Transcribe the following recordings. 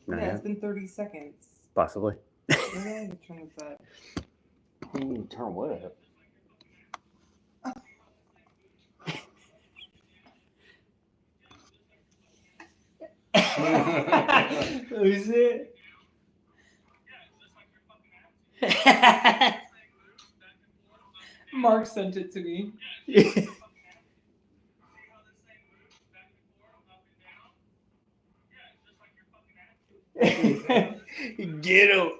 Not Yeah, yet? it's been 30 seconds. Possibly. Maybe I need to turn this up. Turn what up? Who's it? Mark sent it to me. Get him.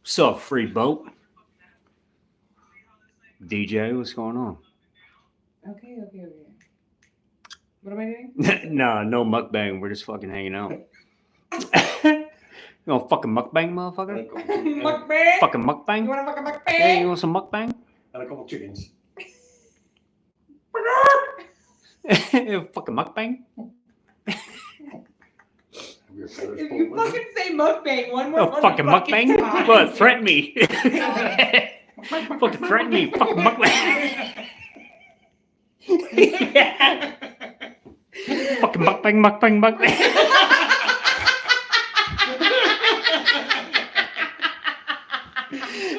What's up, free boat? DJ, what's going on? Okay. What am I doing? No mukbang. We're just fucking hanging out. You want fucking mukbang, motherfucker? Mukbang? Fucking mukbang? You want a fucking mukbang? Hey, you want some mukbang? And a couple chickens. Fucking mukbang? If you fucking say mukbang one more fucking mukbang? time. What? Threaten me. Fucking threaten me. Fucking mukbang. Fucking mukbang.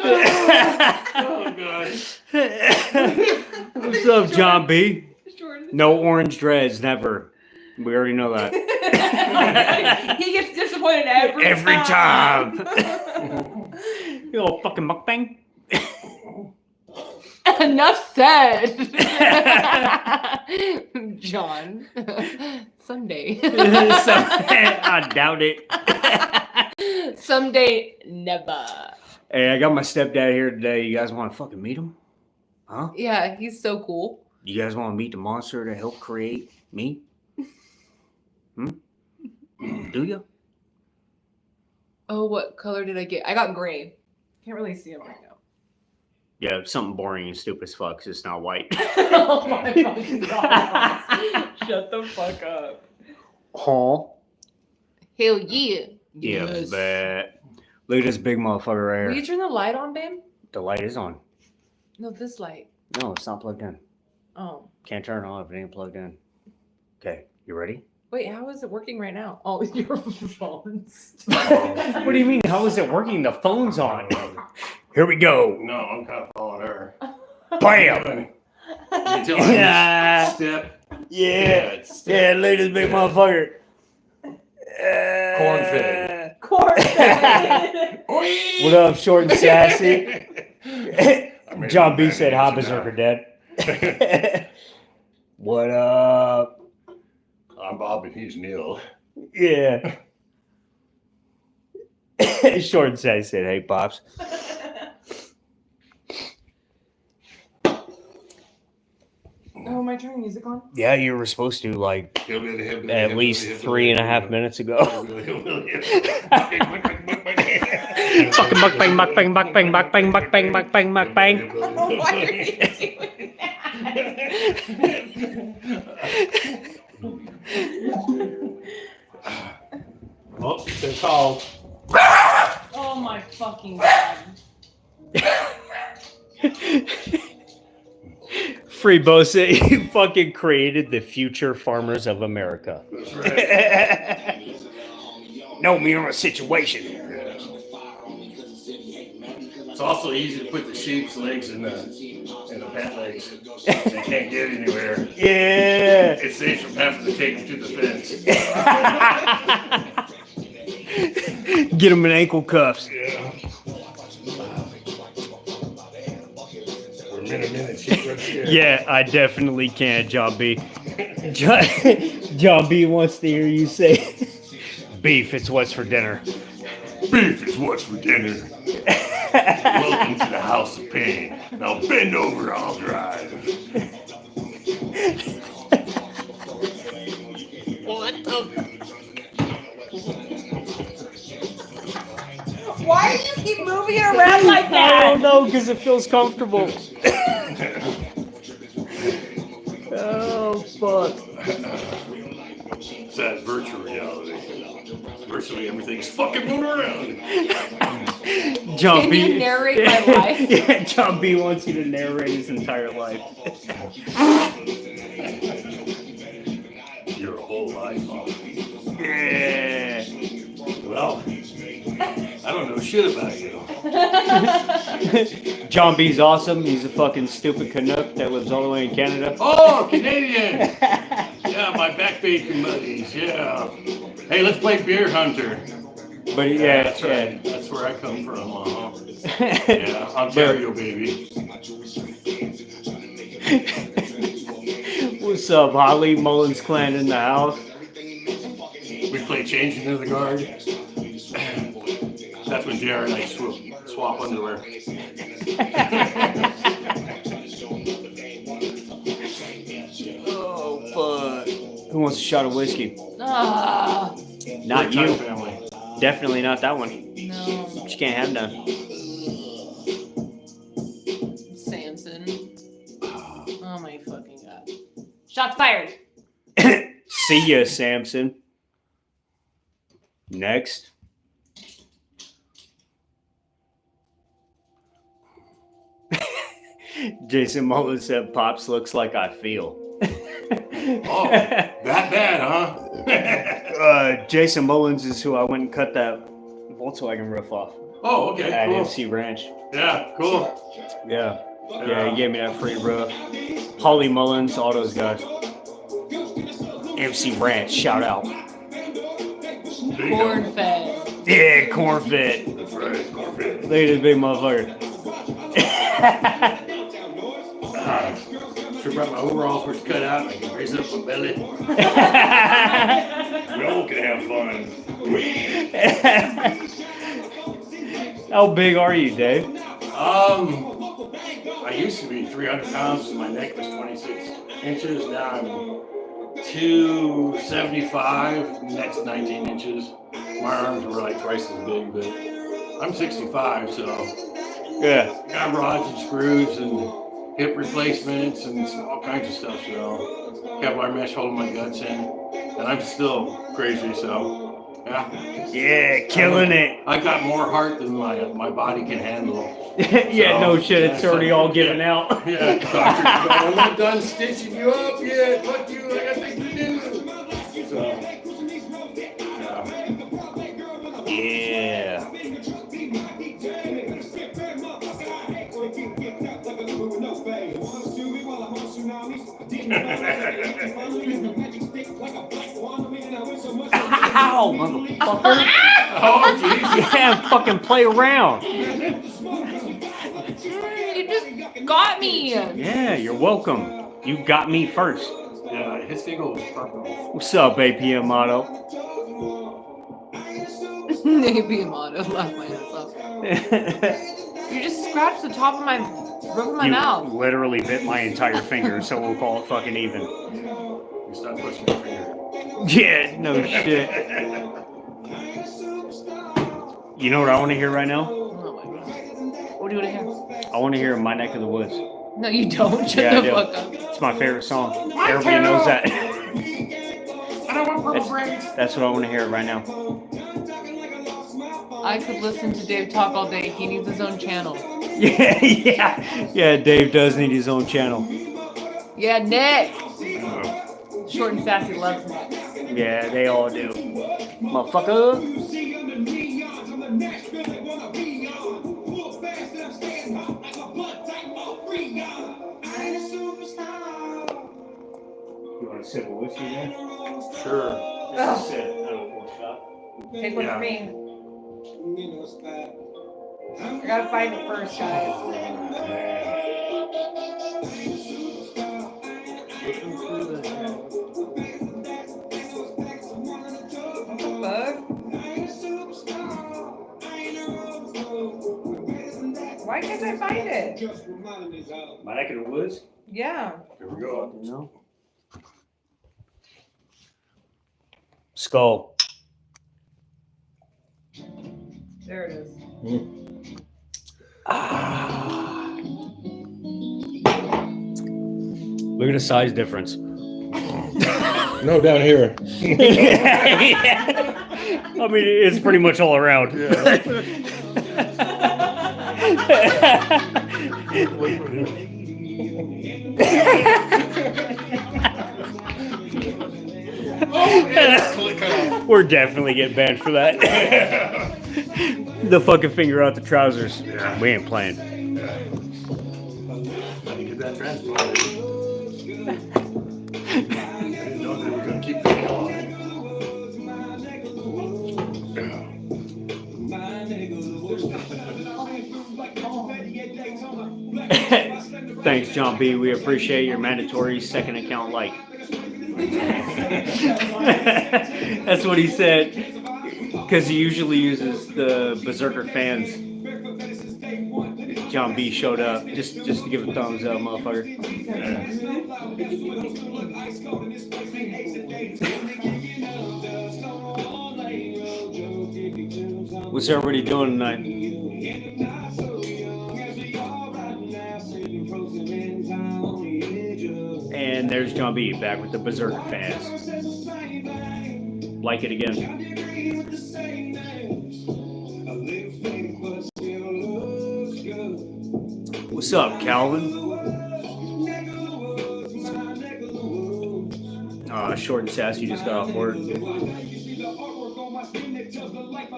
Oh, God. What's up, John B? Jordan. No orange dreads, never. We already know that. He gets disappointed every time. You little fucking mukbang. Enough said. John. Someday. I doubt it. Someday, never. Hey, I got my stepdad here today. You guys want to fucking meet him? Huh? Yeah, he's so cool. You guys want to meet the monster to help create me? Do you? Oh, what color did I get? I got gray. Can't really see him right now. Yeah, something boring and stupid as fuck 'cause it's not white. Oh my fucking god. Shut the fuck up. Huh? Hell yeah. Yeah, Yes. but look at this big motherfucker right Will here. you turn the light on, babe? The light is on. No, this light. No, it's not plugged in. Oh. Can't turn it on if it ain't plugged in. Okay, you ready? Wait, how is it working right now? Oh, your phones. What do you mean? How is it working? The phone's on. Here we go. No, I'm kind of following her. Bam! Until Yeah. step. Yeah. Step. Yeah, look at this big motherfucker. Corn-fed. Corn. What up, short and sassy? John B said, "Hi, Berzerker Dad." What up? I'm Bob and he's Neil. Yeah. Short and sassy said, "Hey, Pops." Oh, am I turning music on? Yeah, you were supposed to, like, Hillbilly, at least 3.5 minutes ago. Fucking Fucking mukbang. Why are you doing Oh, it's called. Oh my fucking god. Free Bosa, you fucking created the future farmers of America. That's right. No mirror situation. It's also easy to put the sheep's legs in the pet legs. They can't get anywhere. Yeah. It saves from having to take them to the fence. Get them in ankle cuffs. Yeah. For a minute, sheep right there. Yeah, I definitely can, John B. John B wants to hear you say, "Beef, it's what's for dinner." Beef is what's for dinner. Welcome to the house of pain. Now bend over, I'll drive. What the? Why do you keep moving it around like I that? don't know, because it feels comfortable. Oh, fuck. It's that virtual reality. Virtually everything's fucking moving around. John Can B. you narrate my life? Yeah, John B wants you to narrate his entire life. Your whole life. Yeah. shit about you. John B's awesome. He's a fucking stupid Canuck that lives all the way in Canada. Oh, Canadian. Yeah, my back bacon buddies. Yeah. Hey, let's play Beer Hunter. But yeah, That's right. That's where I come from. Yeah, Ontario, baby. What's up, Harley Mullins clan in the house? We play Change into the Guard. That's when JR and I swap underwear. Oh, fuck. Who wants a shot of whiskey? Ah, Not you. Family. Definitely not that one. no. But you can't have none. Samson. Oh my fucking god. Shots fired. See ya, Samson. Next. Jason Mullins said, Pops looks like I feel. Oh, that bad, huh? Jason Mullins is who I went and cut that Volkswagen roof off Oh, okay, at cool. MC Ranch. Yeah, cool. Yeah. Yeah, he gave me that free roof. Harley Mullins, all those guys. MC Ranch, shout out. There you go. Corn fed. Yeah, corn fit. That's right, corn fed. Look at this big motherfucker. Should brought my overalls were cut out and I can raise up my belly. We all can have fun. How big are you, Dave? I used to be 300 pounds and my neck was 26 inches. Now I'm 275, neck's 19 inches. My arms were like twice as big, but I'm 65, so Yeah. got rods and screws and hip replacements and all kinds of stuff. So Kevlar mesh holding my guts in, and I'm still crazy. So yeah, Yeah, killing it. I got more heart than my body can handle. Yeah, no shit. It's already all given out. Yeah, doctor's going, I'm not done stitching you up yet. Fuck you, I got things to do. So, Yeah. Ow, motherfucker. oh, Jesus. Yeah, fucking play around. You just got me. Yeah, you're welcome. You got me first. Yeah, his finger was purple. What's up, APM Motto? Maybe motto. Laugh my ass off. You just scratched the top of my roof of my You mouth. literally bit my entire finger, so we'll call it fucking even. You stopped pushing my finger. Yeah, no shit. You know what I want to hear right now? Oh my god. What do you want to hear? I want to hear My Neck of the Woods. No, you don't. Shut Yeah, I the do. fuck up. It's my favorite song. Everybody knows that. I don't want purple brains. That's what I want to hear right now. I could listen to Dave talk all day. He needs his own channel. Yeah, Dave does need his own channel. Yeah, Nick. Short and sassy loves Nick. Yeah, they all do. Motherfucker. You want a sip of whiskey there? Sure. Just a sip, not a full shot. Take one Yeah. for me. I gotta find it first, guys. Fuck. Why can't I find it? My Neck of the Woods? Yeah. Here we go. No. Skull. There it is. Look at the size difference. No, down here. I mean, it's pretty much all around. We're definitely getting banned for that. The fucking finger out the trousers. Yeah. We ain't playing. Get that transplanted. I didn't know they were going to keep the nail on it. Thanks, John B. We appreciate your mandatory second account like. That's what he said. Because he usually uses the Berzerker fans. John B showed up just to give a thumbs up, motherfucker. What's everybody doing tonight? And there's John B back with the Berzerker fans. Like it again. What's up, Calvin? Short and sassy just got off work.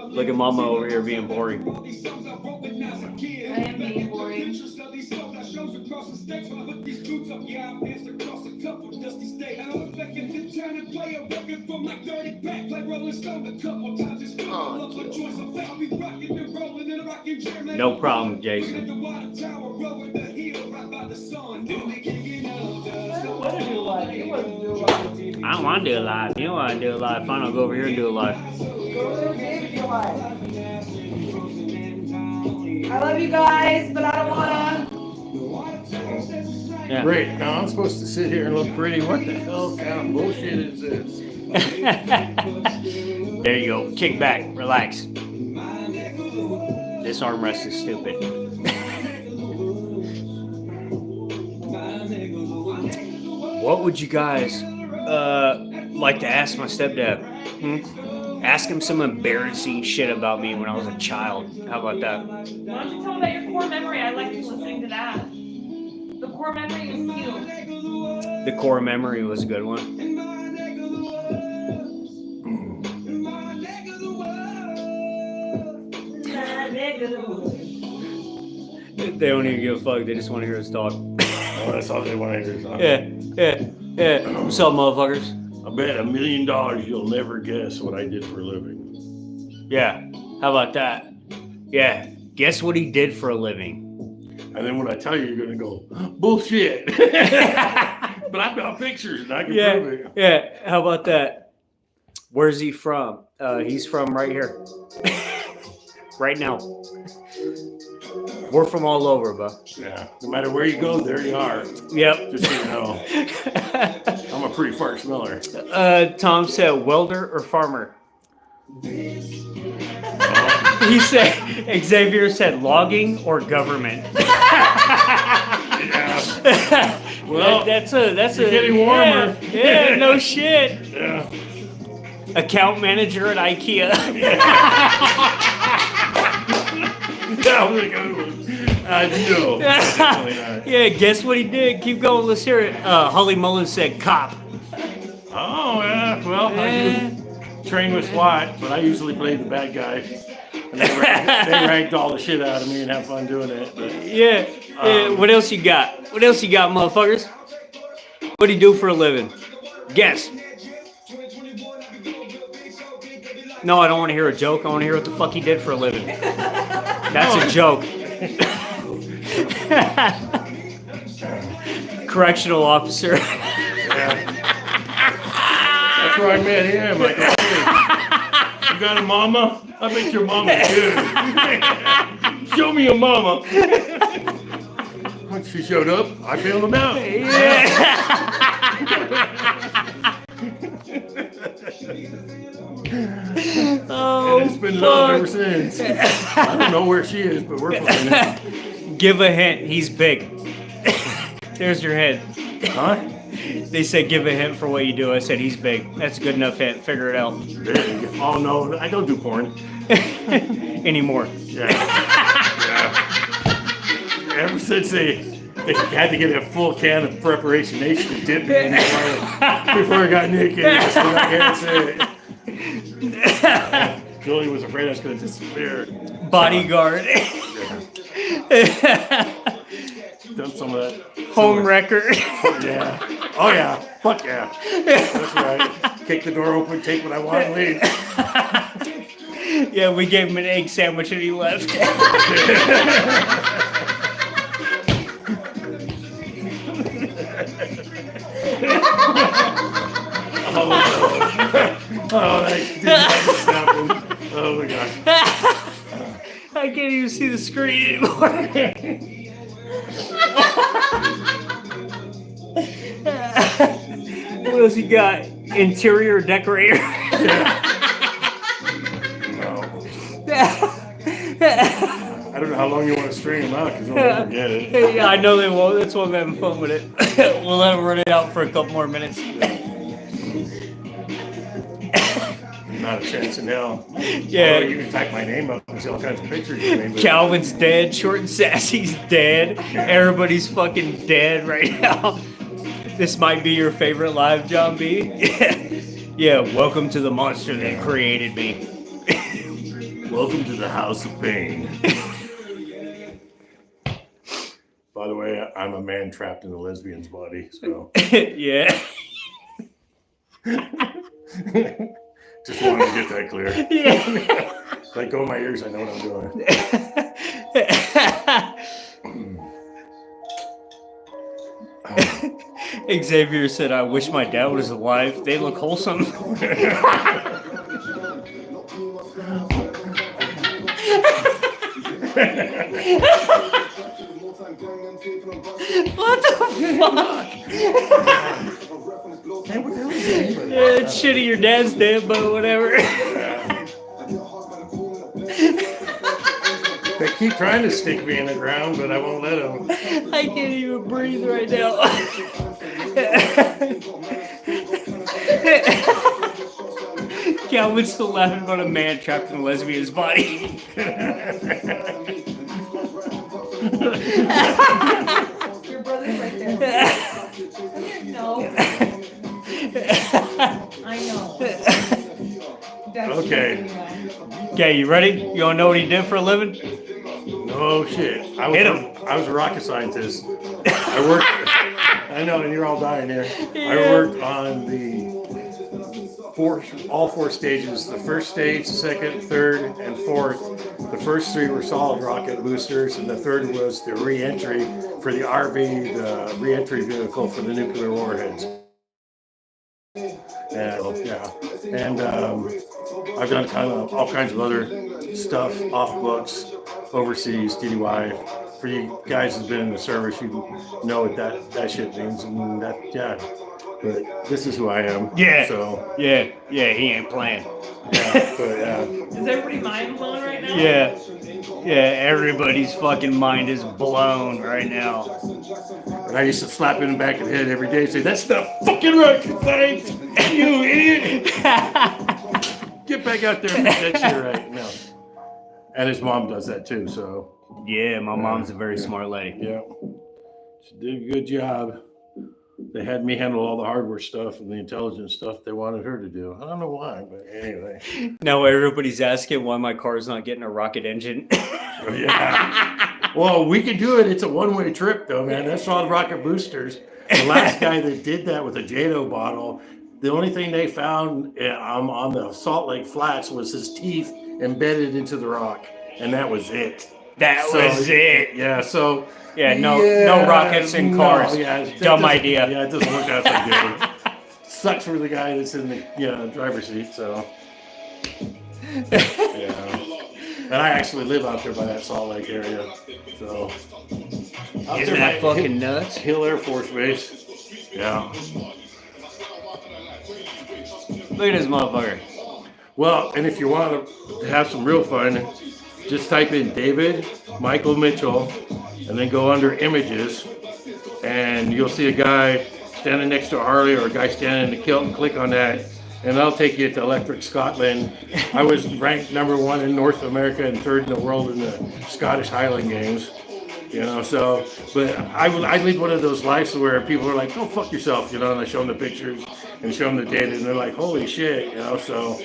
Look at Mama over here being boring. I am being boring. No problem, Jason. I don't want to do it live. You don't want to do it live. Fine, I'll go over here and do it live. I love you guys, but I don't wanna. Yeah. Great. Now I'm supposed to sit here and look pretty. What the hell kind of bullshit is this? There you go. Kick back. Relax. This armrest is stupid. What would you guys like to ask my stepdad? Ask him some embarrassing shit about me when I was a child. How about that? Why don't you tell me about your core memory? I like listening to that. The core memory is cute. The core memory was a good one. They don't even give a fuck. They just want to hear us talk. Oh, that's all they want to hear. Yeah. What's up, motherfuckers? I bet $1 million you'll never guess what I did for a living. Yeah. How about that? Yeah. Guess what he did for a living? And then when I tell you, you're going to go, bullshit. But I've got pictures and I can prove it. Yeah. How about that? Where's he from? He's from right here. Right now. We're from all over, bro. Yeah. No matter where you go, there you are. Yep. Just so you know. I'm a pretty fart smeller. Tom said welder or farmer. He said, Xavier said logging or government. Yeah. Well, that's getting warmer. Yeah, no shit. Yeah. Account manager at IKEA. That was a good one. No, definitely not. Yeah, guess what he did? Keep going, let's hear it. Harley Motors said cop. Oh, yeah. Well, I do train with SWAT, but I usually play the bad guy. And they ranked all the shit out of me and have fun doing it. But, Yeah. What else you got? What else you got, motherfuckers? What do you do for a living? Guess. No, I don't want to hear a joke. I want to hear what the fuck he did for a living. That's a joke. Correctional officer. yeah. That's where I met him. I go, hey, you got a mama? I bet your mama's good. Show me your mama. Once she showed up, I bailed him out. Yeah. Oh, and it's been love ever since. I don't know where she is, but we're fine. Give a hint. He's big. There's your hint. Huh? They said give a hint for what you do. I said he's big. That's a good enough hint. Figure it out. Big. Oh no, I don't do porn anymore. Yeah. Ever since they had to get a full can of preparation nation to dip me in before I got naked. That's what I can't say. Julie was afraid I was going to disappear. Bodyguard. Done some of that. Home wrecker. Yeah. Oh yeah. Fuck yeah. That's right. Kick the door open, take what I want, and leave. Yeah, we gave him an egg sandwich and he left. Oh, that just happened. Oh my gosh. I can't even see the screen anymore. What else you got? Interior decorator. No. I don't know how long you want to string them out because they'll never get it. Yeah, I know they won't. That's why I'm having fun with it. We'll let them run it out for a couple more minutes. Not a chance in hell. Yeah. Although you can type my name up and see all kinds of pictures of me. But Calvin's dead. Short and Sassy's dead. Everybody's fucking dead right now. This might be your favorite live, John B. Yeah, welcome to the monster that created me. welcome to the House of Pain. By the way, I'm a man trapped in a lesbian's body, so. Yeah. Just wanted to get that clear. Yeah. Like, go my ears, I know what I'm doing. Xavier said, I wish my dad was alive. They look wholesome. What the fuck? Hey, what the hell is that? Yeah, it's shitty your dad's dead, but whatever. They keep trying to stick me in the ground, but I won't let them. I can't even breathe right now. Calvin's still laughing about a man trapped in a lesbian's body. Your brother's right there. No. I know. Okay. Okay, you ready? You wanna know what he did for a living? No shit. Hit him. I was a rocket scientist. I worked. I know, and you're all dying here. Yeah. I worked on all four stages. The first stage, second, third, and fourth. The first three were solid rocket boosters, and the third was the re-entry for the RV, the re-entry vehicle for the nuclear warheads. And I've done kind of all kinds of other stuff off books, overseas, TDY. For you guys who've been in the service, you know what that shit means, and that But this is who I am. Yeah. So Yeah, he ain't playing. yeah, but yeah. Is everybody mind blown right now? Yeah, everybody's fucking mind is blown right now. And I used to slap him in the back of the head every day and say, "That's the fucking rocket science, you idiot! Get back out there and make that shit right." No. And his mom does that too, so. Yeah, my mom's a very smart lady. Yeah. She did a good job. They had me handle all the hardware stuff and the intelligence stuff they wanted her to do. I don't know why, but anyway. Now everybody's asking why my car's not getting a rocket engine. Yeah. Well, we could do it. It's a one-way trip, though, man. That's all rocket boosters. The last guy that did that with a JATO bottle, the only thing they found on the Salt Lake Flats was his teeth embedded into the rock, and that was it. That was it. Yeah, so... Yeah, no rockets in cars. Dumb idea. Yeah, it doesn't work out so good. Sucks for the guy that's in the driver's seat, so... Yeah. And I actually live out there by that Salt Lake area, so... Isn't that fucking nuts? Hill Air Force Base. Yeah. Look at this motherfucker. Well, and if you want to have some real fun, just type in David Michael Mitchell and then go under images and you'll see a guy standing next to a Harley or a guy standing in the kilt, and click on that and that'll take you to Electric Scotland. I was ranked #1 in North America and 3rd in the world in the Scottish Highland Games. So, but I lead one of those lives where people are like, "Go fuck yourself," and I show them the pictures and show them the data, and they're like, "Holy shit," so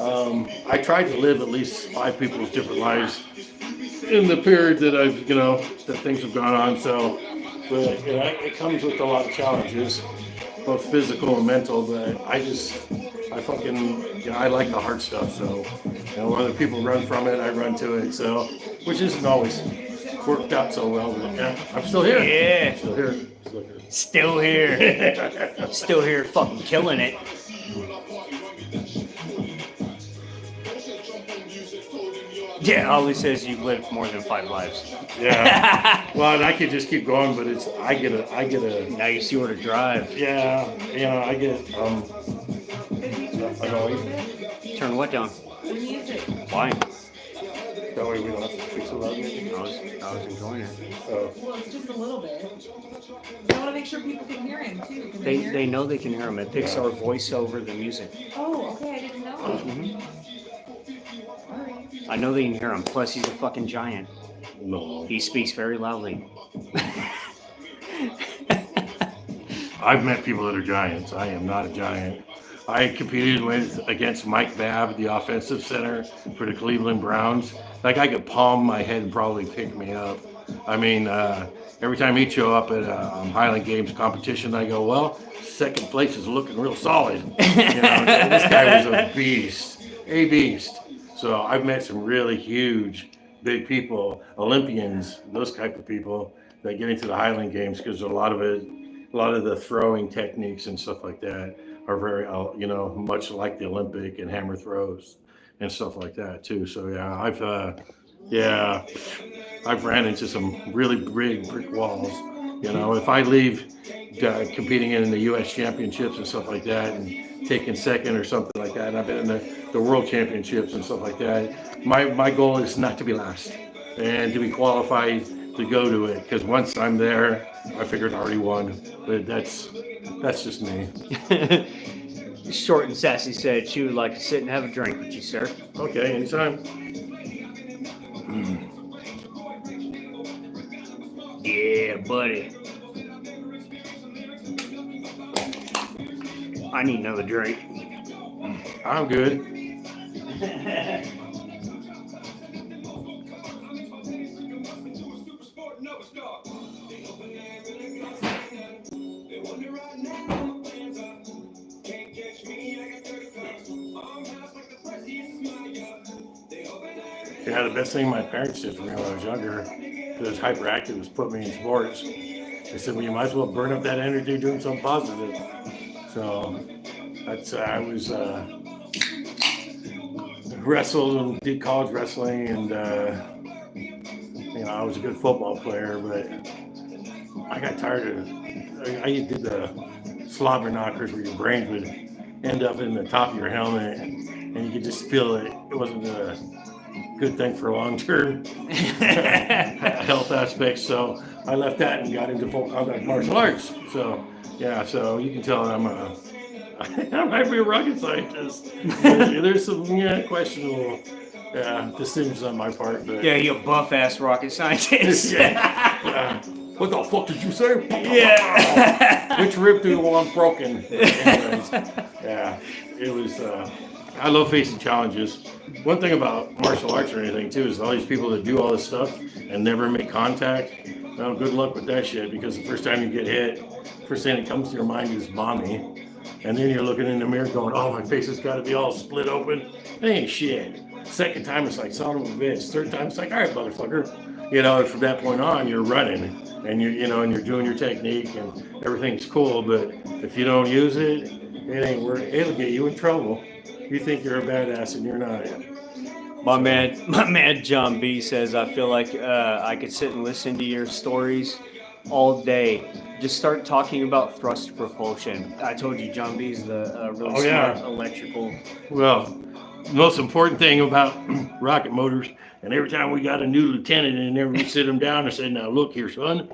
I tried to live at least 5 people's different lives in the period that I've, that things have gone on. So, but it comes with a lot of challenges, both physical and mental. But I like the hard stuff. So, whether people run from it, I run to it. So, which isn't always worked out so well. But yeah, I'm still here. Yeah. Still here. Still here. Still here fucking killing it. Yeah, Holly says you've lived more than 5 lives. Yeah. Well, and I could just keep going, but I get a. Now you see where to drive. Yeah. I get Turn what down? Why? That way we don't have to speak so loud. I was enjoying it. Well, it's just a little bit. I want to make sure people can hear him too. Can they hear They know they can hear him. It picks our voice over the music. Oh, okay. I didn't know. Mm-hmm. I know they can hear him. Plus, he's a fucking giant. No. He speaks very loudly. I've met people that are giants. I am not a giant. I competed against Mike Babb, the offensive center for the Cleveland Browns. That guy could palm my head and probably pick me up. I mean, every time he'd show up at a Highland Games competition, I go, well, second place is looking real solid. This guy was a beast. So I've met some really huge, big people, Olympians, those type of people that get into the Highland Games because a lot of the throwing techniques and stuff like that are very, much like the Olympic and hammer throws and stuff like that too. So yeah, I've ran into some really big brick walls. If I leave competing in the U.S. championships and stuff like that and taking second or something like that, and I've been in the world championships and stuff like that, my goal is not to be last and to be qualified to go to it, because once I'm there, I figured I already won. But that's just me. Short and Sassy said she would like to sit and have a drink with you, sir. Okay, anytime. Yeah, buddy. I need another drink. I'm good. Yeah, the best thing my parents did for me when I was younger, because I was hyperactive, was put me in sports. They said, well, you might as well burn up that energy doing something positive. So I was wrestled and did college wrestling, and I was a good football player, but I got tired of it. I did the slobber knockers where your brains would end up in the top of your helmet, and you could just feel it wasn't a good thing for long-term health aspects. So I left that and got into full combat martial arts. So yeah, so you can tell I might be a rocket scientist. There's some questionable decisions on my part. But Yeah, you're a buff-ass rocket scientist. What the fuck did you say? Yeah. Which rib do you want broken? Anyways, yeah, it was. I love facing challenges. One thing about martial arts or anything too is all these people that do all this stuff and never make contact. Well, good luck with that shit, because the first time you get hit, first thing that comes to your mind is mommy, and then you're looking in the mirror going, "Oh, my face has got to be all split open." That ain't shit. Second time it's like, "Son of a bitch." Third time it's like, "All right, motherfucker." And from that point on, you're running and you're doing your technique and everything's cool. But if you don't use it, it ain't worth. It'll get you in trouble. You think you're a badass and you're not. My man John B says, I feel like I could sit and listen to your stories all day. Just start talking about thrust propulsion. I told you John B is the really smart electrical. Well, the most important thing about rocket motors, and every time we got a new lieutenant in there, we sit him down and say, "Now look here, son,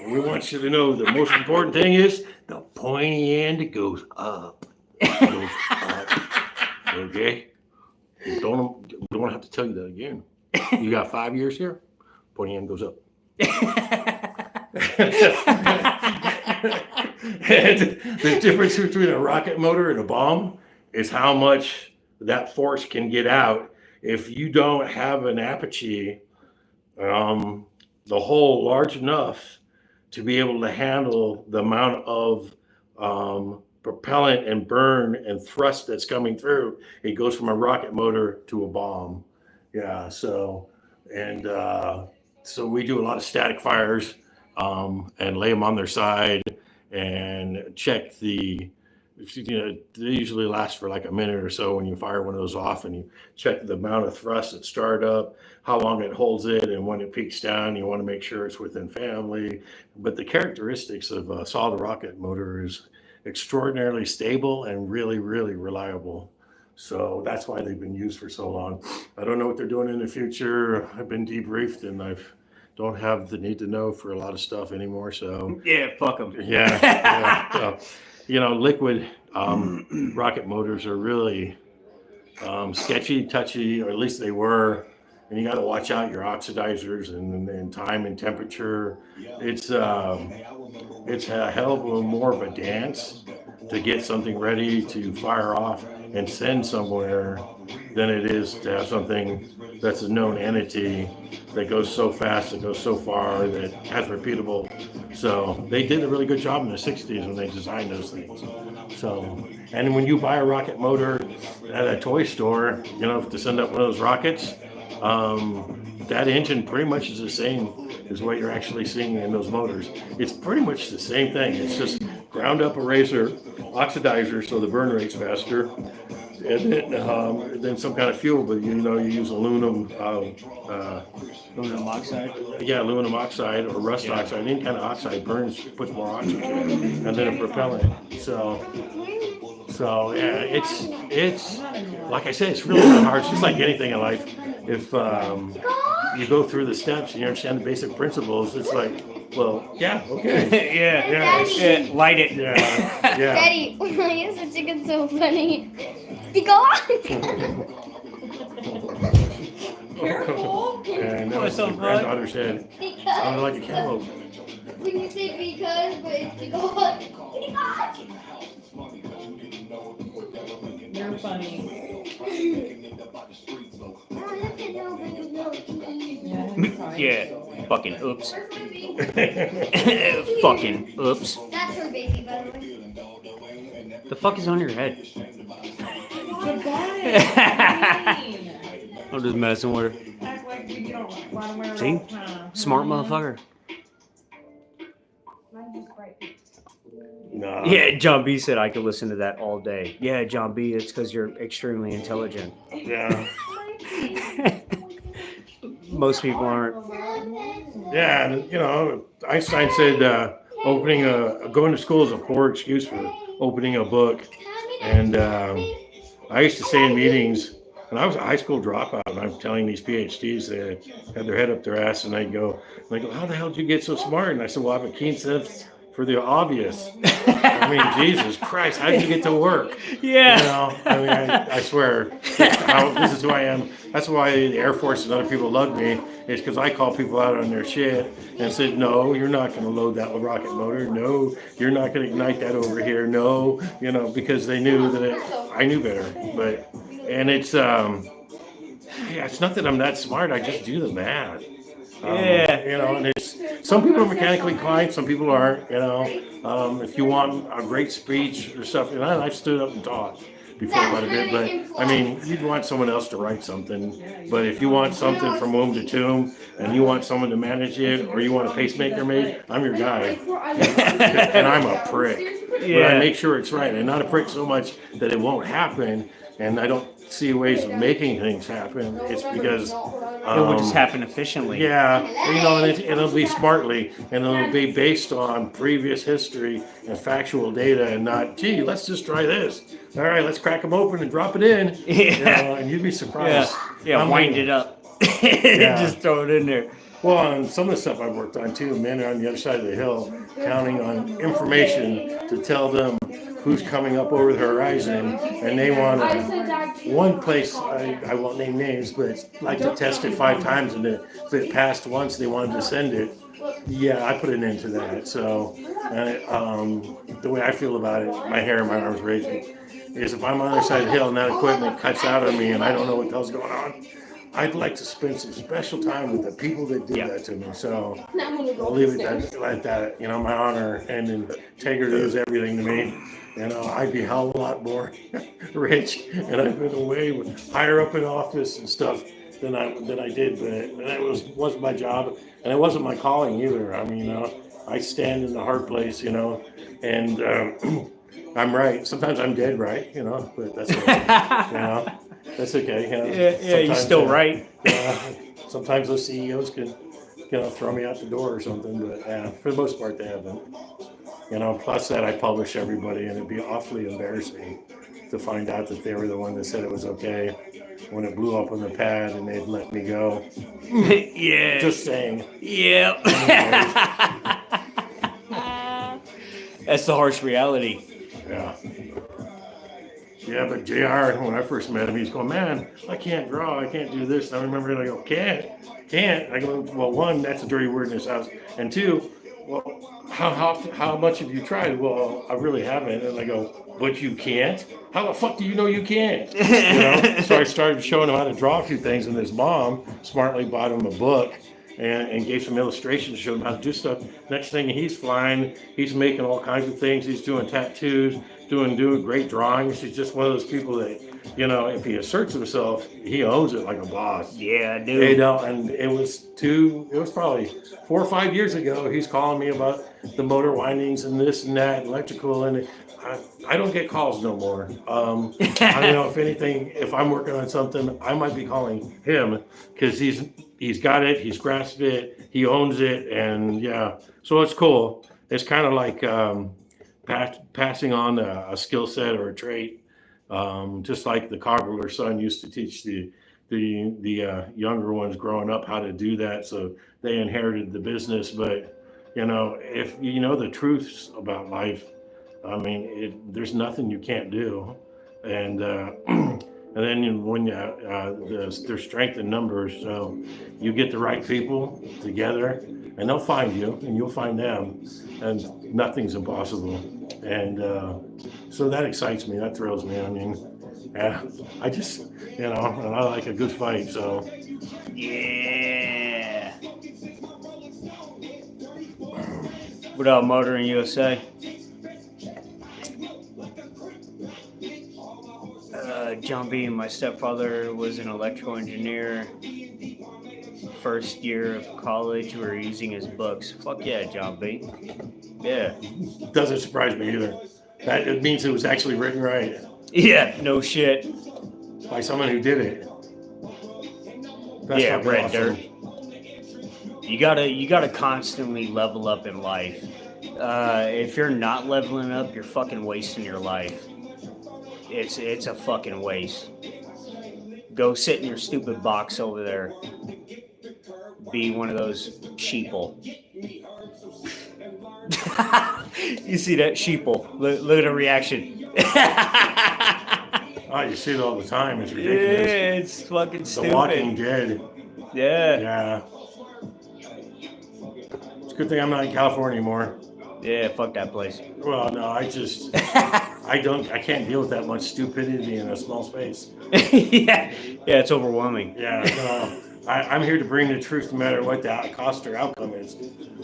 we want you to know the most important thing is the pointy end goes up. It goes up. Okay? We don't have to tell you that again. You got 5 years here, pointy end goes up." And the difference between a rocket motor and a bomb is how much that force can get out. If you don't have an apogee, the hole large enough to be able to handle the amount of propellant and burn and thrust that's coming through, it goes from a rocket motor to a bomb. Yeah, so we do a lot of static fires and lay them on their side and check the, they usually last for like a minute or so when you fire one of those off, and you check the amount of thrust at startup, how long it holds it, and when it peaks down, you want to make sure it's within family. But the characteristics of a solid rocket motor is extraordinarily stable and really, really reliable. So that's why they've been used for so long. I don't know what they're doing in the future. I've been debriefed, and I don't have the need to know for a lot of stuff anymore. So Yeah, fuck them. yeah. So, liquid rocket motors are really sketchy, touchy, or at least they were. And you got to watch out your oxidizers and time and temperature. It's a hell of a more of a dance to get something ready to fire off and send somewhere than it is to have something that's a known entity that goes so fast, that goes so far, that has repeatable. So they did a really good job in the 60s when they designed those things. So, and when you buy a rocket motor at a toy store, to send up one of those rockets, that engine pretty much is the same as what you're actually seeing in those motors. It's pretty much the same thing. It's just ground up eraser, oxidizer so the burn rate's faster, and then some kind of fuel. But you use aluminum oxide. Yeah, aluminum oxide or rust oxide. Any kind of oxide burns, puts more oxygen, and then a propellant. So yeah, it's like I said, it's really not hard. It's just like anything in life. If you go through the steps and you understand the basic principles, it's like, well, yeah, okay. yeah, light it. Yeah. Daddy, why is the chicken so funny? Go on. Careful. And that was the granddaughter said, sounded like a cantaloupe. When you say because, but it's because. You're funny. Yeah, fucking oops. Fucking oops. That's her baby, by the way. The fuck is on your head? Goodbye. I'm just messing with her. Act like you don't want to wear it See? all the time. Smart motherfucker. No. Yeah, John B said I could listen to that all day. Yeah, John B, it's because you're extremely intelligent. Yeah. Most people aren't. Yeah, and Einstein said going to school is a poor excuse for opening a book. And I used to say in meetings, and I was a high school dropout, and I'm telling these PhDs that had their head up their ass, and they go, how the hell did you get so smart? And I said, well, I have a keen sense for the obvious. I mean, Jesus Christ, how did you get to work? Yeah. I swear, this is who I am. That's why the Air Force and other people love me, is because I call people out on their shit and said, no, you're not going to load that rocket motor. No, you're not going to ignite that over here. No, because they knew that I knew better. And it's not that I'm that smart. I just do the math. And it's, some people are mechanically inclined, some people aren't, if you want a great speech or stuff, and I've stood up and taught before quite a bit, but I mean, you'd want someone else to write something, but if you want something from womb to tomb, and you want someone to manage it, or you want a pacemaker made, I'm your guy, and I'm a prick, but I make sure it's right, and not a prick so much that it won't happen, and I don't see ways of making things happen. It's because it will just happen efficiently. Yeah, and it'll be smartly, and it'll be based on previous history and factual data, and not, gee, let's just try this. All right, let's crack them open and drop it in. Yeah. And you'd be surprised. Yeah, wind it up. Just throw it in there. Well, on some of the stuff I've worked on too, men are on the other side of the hill counting on information to tell them who's coming up over the horizon, and they want one place, I won't name names, but it's like to test it 5 times, and if it passed once, they wanted to send it. Yeah, I put an end to that. So the way I feel about it, my hair and my arms raising. is if I'm on the other side of the hill and that equipment cuts out on me and I don't know what the hell's going on, I'd like to spend some special time with the people that did that to me. So I'll leave it like that. You know, my honor and integrity is everything to me. You know, I'd be a hell of a lot more rich, and I've been way higher up in office and stuff than I did. But that wasn't my job, and it wasn't my calling either. I mean, I stand in the hard place, you know, and I'm right. Sometimes I'm dead right, you know, but that's okay. You know, that's okay. You know, Yeah, you're still right. Sometimes those CEOs can, throw me out the door or something, but for the most part, they haven't. You know, plus that I publish everybody, and it'd be awfully embarrassing to find out that they were the one that said it was okay when it blew up on the pad and they'd let me go. Yeah. Just saying. Yeah. That's the harsh reality. Yeah. Yeah, but JR, when I first met him, he's going, man, I can't draw, I can't do this. And I remember I go, can't. I go, well, one, that's a dirty word in this house. And two, well, how much have you tried? Well, I really haven't. And I go, but you can't? How the fuck do you know you can't? You know? So I started showing him how to draw a few things, and his mom smartly bought him a book and gave some illustrations to show him how to do stuff. Next thing, he's flying. He's making all kinds of things. He's doing tattoos, doing great drawings. He's just one of those people that, you know, if he asserts himself, he owns it like a boss. Yeah, dude. You know, and it was probably 4 or 5 years ago. He's calling me about the motor windings and this and that, electrical, and I don't get calls no more. I don't know, if anything, if I'm working on something, I might be calling him because he's got it, he's grasped it, he owns it, and yeah, so it's cool. It's kind of like passing on a skill set or a trait, just like the cobbler's son used to teach the younger ones growing up how to do that, so they inherited the business. But you know, if you know the truths about life, I mean, there's nothing you can't do, and and then when there's strength in numbers, so you get the right people together, and they'll find you, and you'll find them, and nothing's impossible. And so that excites me, that thrills me. I mean, yeah, I just, you know, and I like a good fight, so. Yeah. What up, Motoring USA? John B. My stepfather was an electrical engineer. First year of college, we were using his books. Fuck yeah, John B. Yeah. Doesn't surprise me either. That it means it was actually written right. Yeah, no shit. By someone who did it. That's yeah, red awesome. dirt. You gotta constantly level up in life. If you're not leveling up, you're fucking wasting your life. It's a fucking waste. Go sit in your stupid box over there. Be one of those sheeple. You see that sheeple? Look at the reaction. Oh, you see it all the time. It's ridiculous. Yeah, it's fucking stupid. The Walking Dead. Yeah. Yeah. It's a good thing I'm not in California anymore. Yeah, fuck that place. Well, no, I can't deal with that much stupidity in a small space. Yeah, it's overwhelming. Yeah, no, I'm here to bring the truth no matter what the cost or outcome is.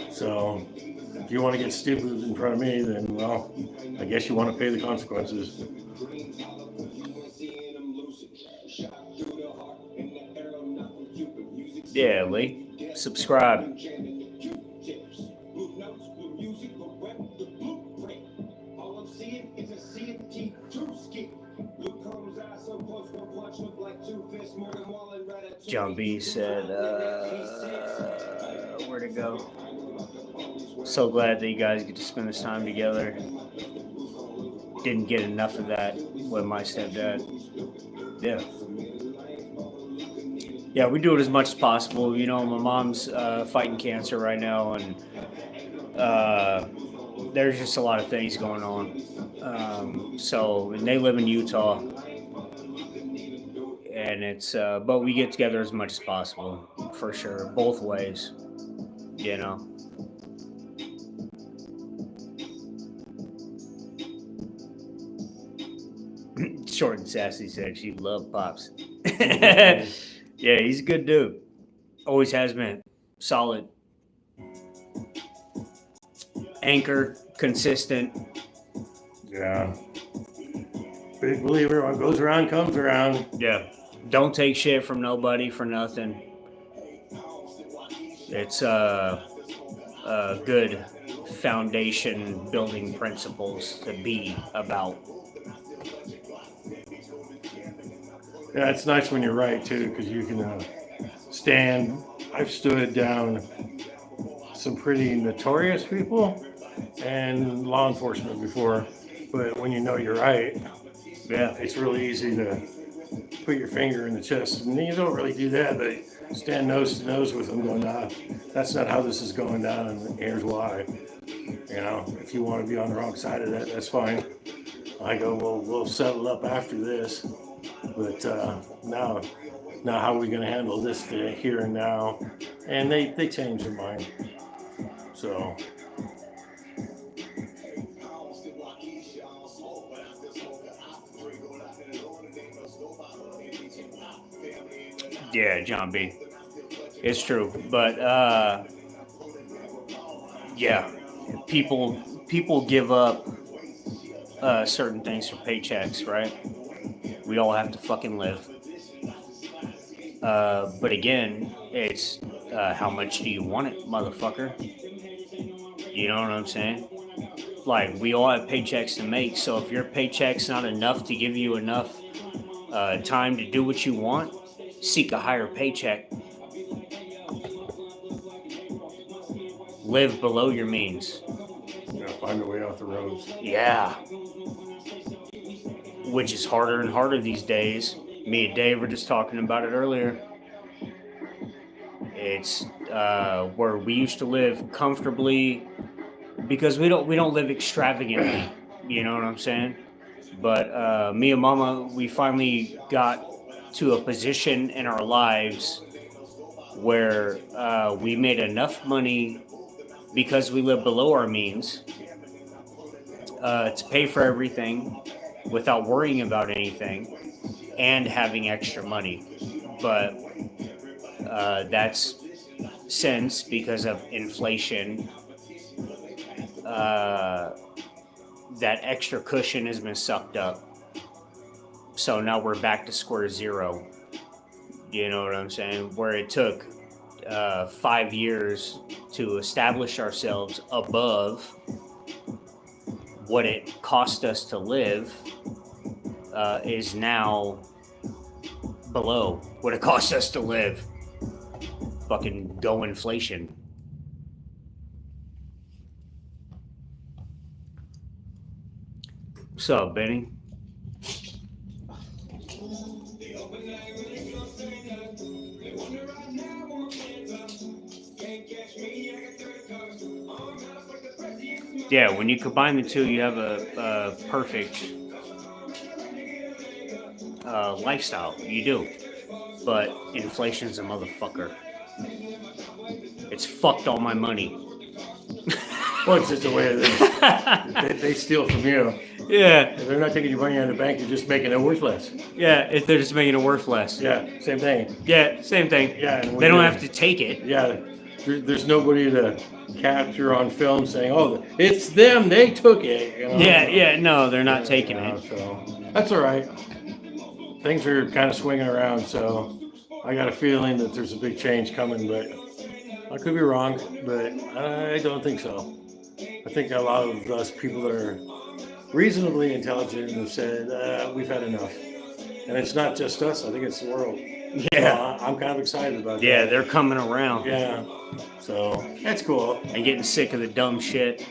So, if you want to get stupid in front of me, then, well, I guess you want to pay the consequences. Yeah, Lee. Subscribe. John B said, where'd it go? So glad that you guys get to spend this time together. Didn't get enough of that with my stepdad. Yeah. Yeah, we do it as much as possible. You know, my mom's fighting cancer right now, and there's just a lot of things going on. And they live in Utah. And it's, but we get together as much as possible, for sure, both ways, you know. Short and sassy said she loved Pops. Yeah, he's a good dude. Always has been. Solid. Anchor, consistent. Yeah. Big believer, what goes around comes around. Yeah. Don't take shit from nobody for nothing. It's good foundation building principles to be about. Yeah, it's nice when you're right too, because you can stand. I've stood down some pretty notorious people and law enforcement before, but when you know you're right, Yeah. it's really easy to put your finger in the chest. And you don't really do that, but stand nose to nose with them, going, nah, that's not how this is going down, and here's why. You know, if you want to be on the wrong side of that, that's fine. I go, well, we'll settle up after this. But now how are we going to handle this here and now? And they change their mind. So. Yeah, John B. It's true. But, yeah, people give up certain things for paychecks, right? We all have to fucking live. But again, it's how much do you want it, motherfucker? You know what I'm saying? Like, we all have paychecks to make, so if your paycheck's not enough to give you enough time to do what you want, seek a higher paycheck. Live below your means. Yeah, find a way off the roads. Yeah. Which is harder and harder these days. Me and Dave were just talking about it earlier. It's where we used to live comfortably because we don't live extravagantly. You know what I'm saying? But me and Mama, we finally got to a position in our lives where we made enough money because we live below our means to pay for everything without worrying about anything and having extra money. But that's since, because of inflation, that extra cushion has been sucked up. So now we're back to square zero. You know what I'm saying? Where it took 5 years to establish ourselves above what it cost us to live is now below what it cost us to live. Fucking go inflation. What's up, Benny? Yeah, when you combine the two, you have a perfect lifestyle. You do. But inflation's a motherfucker. It's fucked all my money. Well, it's just the way it is. They steal from you. Yeah. If they're not taking your money out of the bank, you're just making it worth less. Yeah, they're just making it worth less. Yeah, same thing. Yeah, same thing. Yeah, they don't have to take it. Yeah, there's nobody to capture on film saying, "Oh, it's them. They took it." You know? Yeah. No, they're not taking it. So that's all right. Things are kind of swinging around, so I got a feeling that there's a big change coming, but I could be wrong. But I don't think so. I think a lot of us people that are reasonably intelligent have said we've had enough, and it's not just us. I think it's the world. Yeah, so I'm kind of excited about that. Yeah, they're coming around. Yeah, so that's cool. And getting sick of the dumb shit.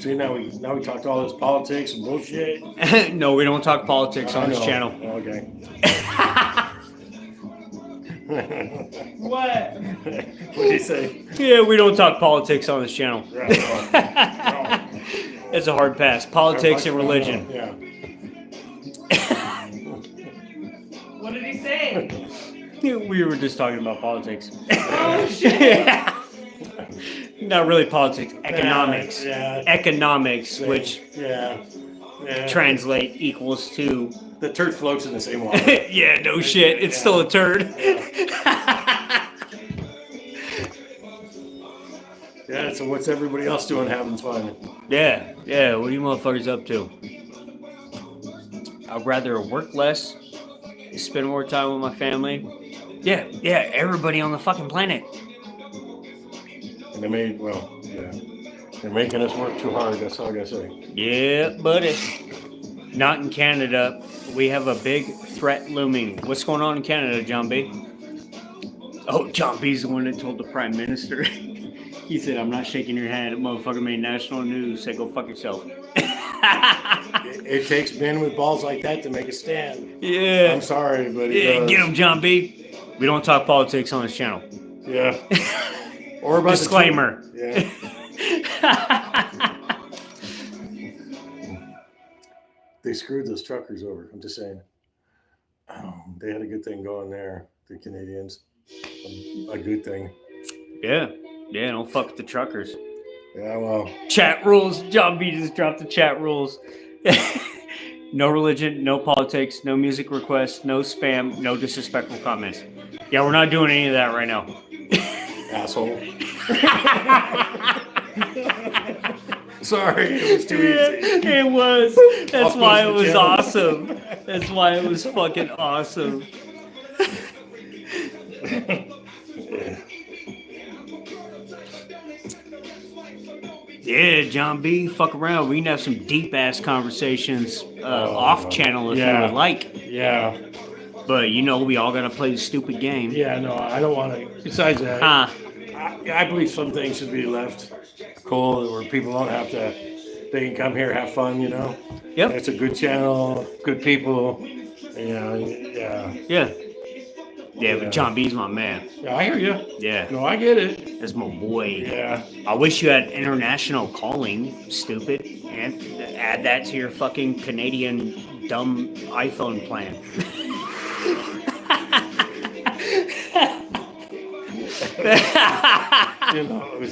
See, now we talked all this politics and bullshit. No, we don't talk politics on this channel. Okay. What? What did he say? Yeah, we don't talk politics on this channel. Right. It's a hard pass. Politics and religion. Yeah. What did he say? We were just talking about politics. Oh shit! Not really politics, economics. Yeah. Economics, which Yeah. translate equals to. The turd floats in the same water. Yeah, no shit. It's still a turd. Yeah, so what's everybody else doing having fun? Yeah. What are you motherfuckers up to? I'd rather work less, spend more time with my family. Yeah, everybody on the fucking planet. And they're making us work too hard, that's all I gotta say. Yeah, buddy. Not in Canada. We have a big threat looming. What's going on in Canada, John B? Oh, John B's the one that told the Prime Minister. He said, I'm not shaking your hand. That motherfucker made national news. Said, go fuck yourself. It takes men with balls like that to make a stand. Yeah. I'm sorry, but get him, John B. We don't talk politics on this channel. Yeah. Or about disclaimer. Yeah. They screwed those truckers over. I'm just saying. They had a good thing going there, the Canadians. A good thing. Yeah, don't fuck with the truckers. Yeah, well. Chat rules. John B just dropped the chat rules. No religion, no politics, no music requests, no spam, no disrespectful comments. Yeah, we're not doing any of that right now. Asshole. Sorry, it was too easy. It was. That's why it was awesome. That's why it was fucking awesome. Yeah, John B, fuck around. We can have some deep ass conversations off channel if you would like. Yeah. But we all gotta play the stupid game. Yeah, no, I don't want to. Besides that, I believe some things should be left cold where people don't have to. They can come here, have fun, Yep. It's a good channel, good people. Yeah, but John B's my man. Yeah, I hear you. Yeah. No, I get it. That's my boy. Yeah. I wish you had international calling, stupid. And add that to your fucking Canadian dumb iPhone plan.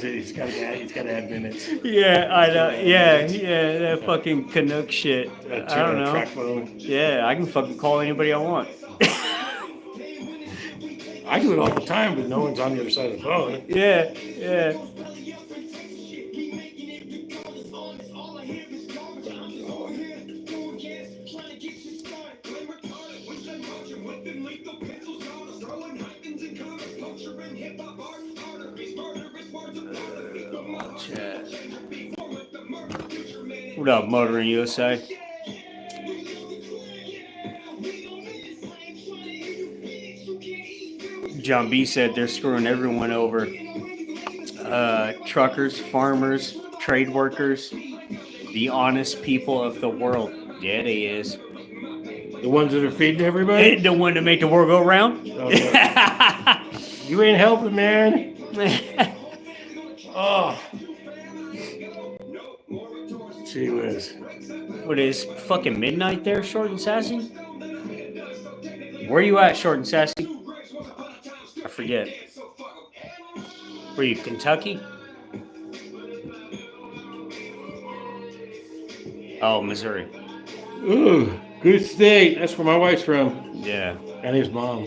He's got to add minutes. Yeah, I know. Yeah, that fucking Canuck shit. I don't know. Track phone. Yeah, I can fucking call anybody I want. I do it all the time, but no one's on the other side of the phone. Yeah. What up, Motoring USA? John B said they're screwing everyone over. Truckers, farmers, trade workers, the honest people of the world. Yeah, they is. The ones that are feeding everybody? The one to make the world go round? Oh, yeah. You ain't helping, man. Oh. Gee whiz. What is fucking midnight there, Short and Sassy? Where you at, Short and Sassy? I forget. Were you Kentucky? Oh, Missouri. Ooh, good state. That's where my wife's from. Yeah. And his mom.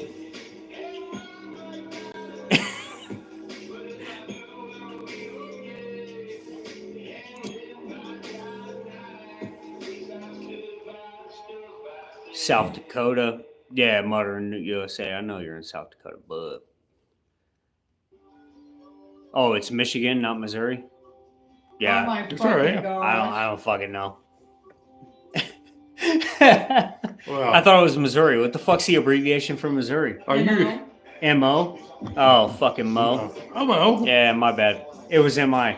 South Dakota. Yeah, Modern USA. I know you're in South Dakota, but... Oh, it's Michigan, not Missouri? Yeah. Oh my It's all right. fucking I don't fucking know. Well, I thought it was Missouri. What the fuck's the abbreviation for Missouri? are you? M-O? Oh, fucking Mo. Oh, well. Yeah, my bad. It was M-I.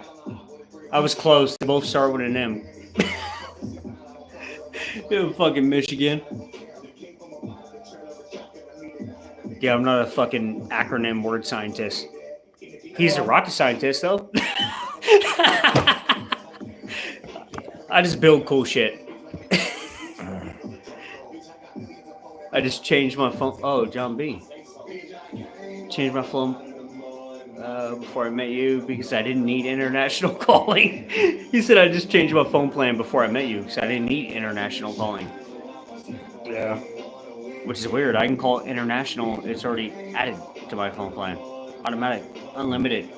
I was close. They both start with an M. It was fucking Michigan. Yeah, I'm not a fucking acronym word scientist. He's a rocket scientist, though. I just build cool shit. I just changed my phone. Oh, John B. Changed my phone. before I met you because I didn't need international calling. He said I just changed my phone plan before I met you because I didn't need international calling. Yeah. Which is weird. I can call international. It's already added to my phone plan. Automatic. Unlimited.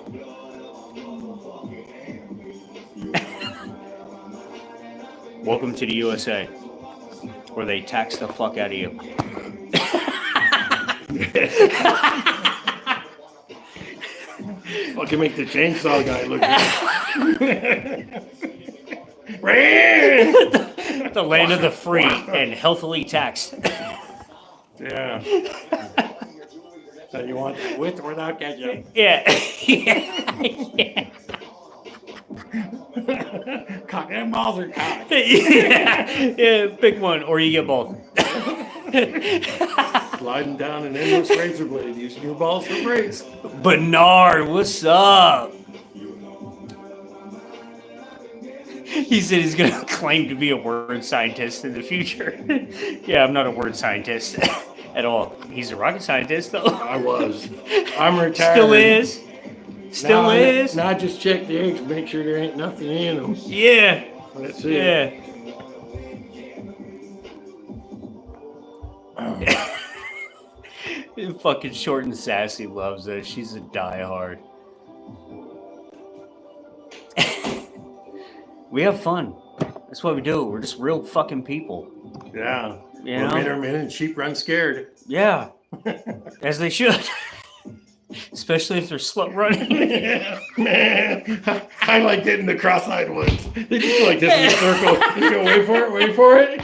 Welcome to the USA, where they tax the fuck out of you. Fucking make the chainsaw guy look good. The land of the free and healthily taxed. Yeah. So you want that with or without ketchup? Yeah. Yeah. Cock and balls are cocked. Yeah, pick one, or you get both. Sliding down an endless razor blade, using your balls for brakes. Bernard, what's up? He said he's gonna claim to be a word scientist in the future. Yeah, I'm not a word scientist at all. He's a rocket scientist, though. I was. I'm retired. Still is. Still is. Now I just check the eggs, make sure there ain't nothing in them. Yeah. That's it. Yeah. Fucking Short and Sassy loves us. She's a diehard. We have fun. That's what we do. We're just real fucking people. Yeah. You We're know? men are men and sheep run scared. Yeah. As they should. Especially if they're slut running. Man, I like getting the cross-eyed ones. They just go like this in a circle. You go, wait for it.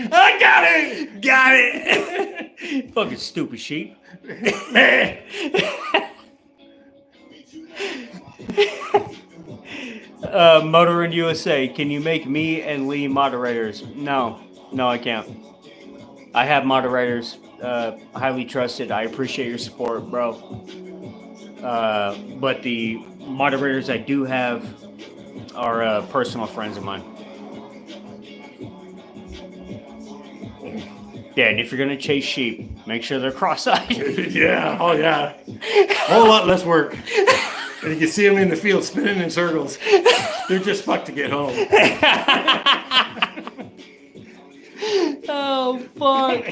I got it! Got it! Fucking stupid sheep. Motor in USA, can you make me and Lee moderators? No, I can't. I have moderators, highly trusted. I appreciate your support, bro. But the moderators I do have are personal friends of mine. Yeah, and if you're gonna chase sheep, make sure they're cross-eyed. Yeah, oh yeah. A whole lot less work. And you can see them in the field spinning in circles. They're just fucked to get home. Oh, fuck.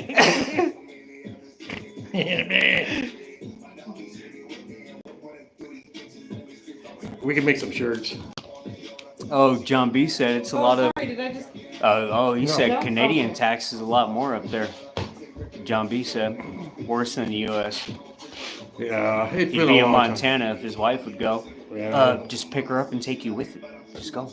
Yeah, man. We can make some shirts. Oh, John B said it's a lot of... Sorry, did I just... he said No. Canadian tax is a lot more up there. John B said. Worse than the U.S. Yeah, it's He'd been be a in long time. Montana if his wife would go. Yeah. Just pick her up and take you with it. Just go.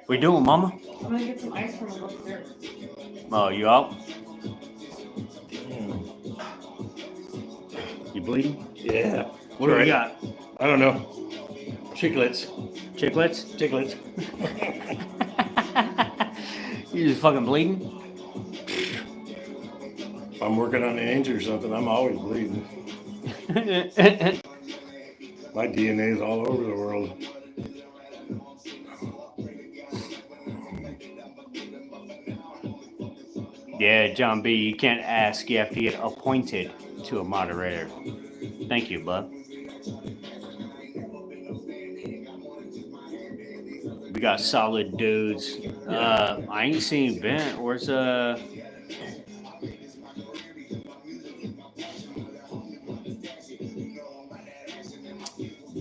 We doing, Mama? I'm gonna get some ice cream upstairs. Oh, you out? You bleeding? Yeah. What do Right. you got? I don't know. Chiclets. Chiclets? Chiclets. You just fucking bleeding? If I'm working on an injury or something, I'm always bleeding. My DNA is all over the world. Yeah, John B, you can't ask. You have to get appointed to a moderator. Thank you, bud. We got solid dudes. I ain't seen Ben. Where's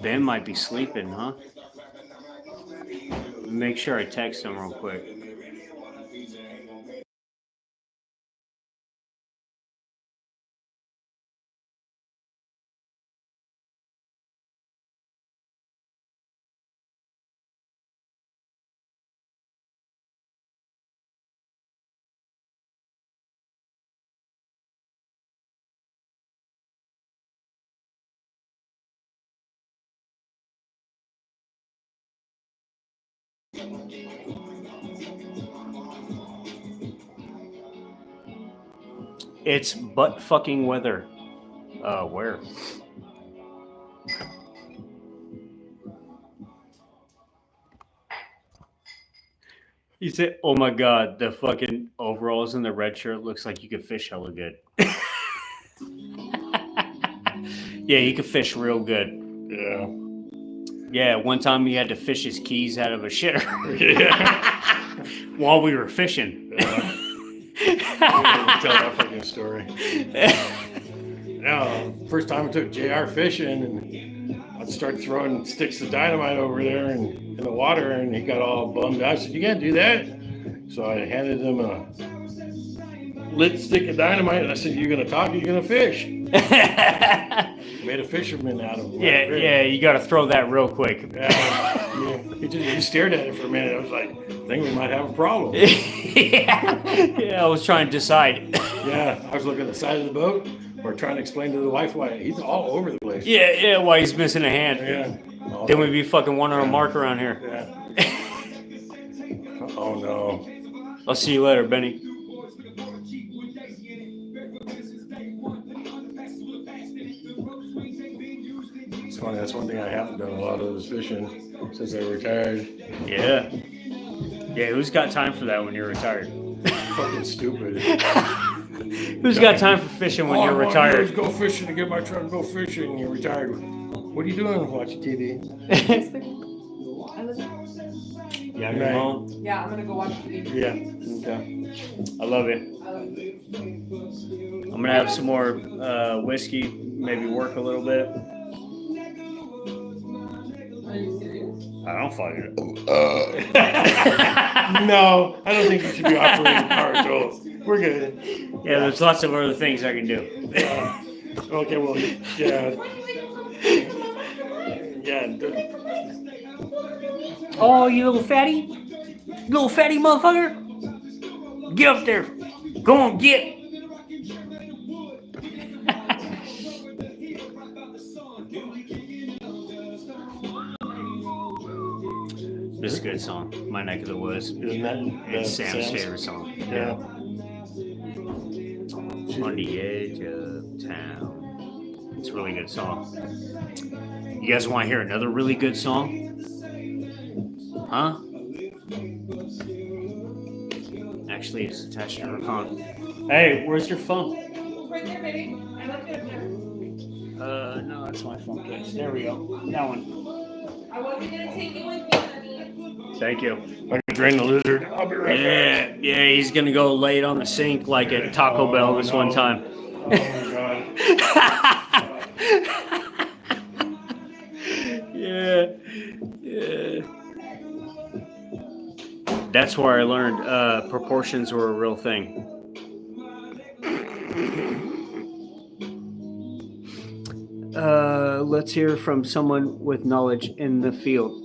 Ben might be sleeping, huh? Make sure I text him real quick. It's butt fucking weather. Where? He said, "Oh my god, the fucking overalls and the red shirt looks like you could fish hella good." Yeah, he could fish real good. Yeah. Yeah, one time he had to fish his keys out of a shitter Yeah. while we were fishing. Tell that fucking story. First time I took JR fishing, and I'd start throwing sticks of dynamite over there in the water, and he got all bummed out. I said, "You can't do that." So I handed him a lit stick of dynamite, and I said, "You're gonna talk, you're gonna fish." Made a fisherman out of him. Yeah, you got to throw that real quick. Yeah. He stared at it for a minute. I was like, I think we might have a problem. Yeah, I was trying to decide. Yeah, I was looking at the side of the boat or trying to explain to the wife why he's all over the place. Yeah, why he's missing a hand. Yeah. Then we'd be fucking wondering a mark around here. Yeah. Oh no. I'll see you later, Benny. It's funny, that's one thing I haven't done a lot of is fishing since I retired. Yeah. Yeah, who's got time for that when you're retired? Fucking stupid. Who's got time for fishing when you're retired? Go fishing to get my truck, go fishing, and you're retired. What are you doing? Watching TV? Yeah, you're home? Yeah, I'm gonna go watch TV. Yeah. Okay. I love it. I'm gonna have some more whiskey, maybe work a little bit. Are you serious? I don't fucking. No, I don't think you should be operating power tools. We're good. Yeah, there's lots of other things I can do. Okay, well, yeah. Yeah. Oh, you little fatty motherfucker! Get up there! Go on, get! This is a good song. My Neck of the Woods. Isn't that It's Sam's favorite song. Yeah. On the edge of town. It's a really good song. You guys want to hear another really good song? Huh? Actually, it's attached to her phone. Hey, where's your phone? Right there, baby. I left it up there. No, that's my phone case. There we go. That one. I wasn't gonna take it with me, honey. Thank you. I can drain the lizard. I'll be right back. Yeah, he's gonna go lay it on the sink like at Taco Bell this one time. Oh my god. Yeah. That's where I learned proportions were a real thing. Let's hear from someone with knowledge in the field.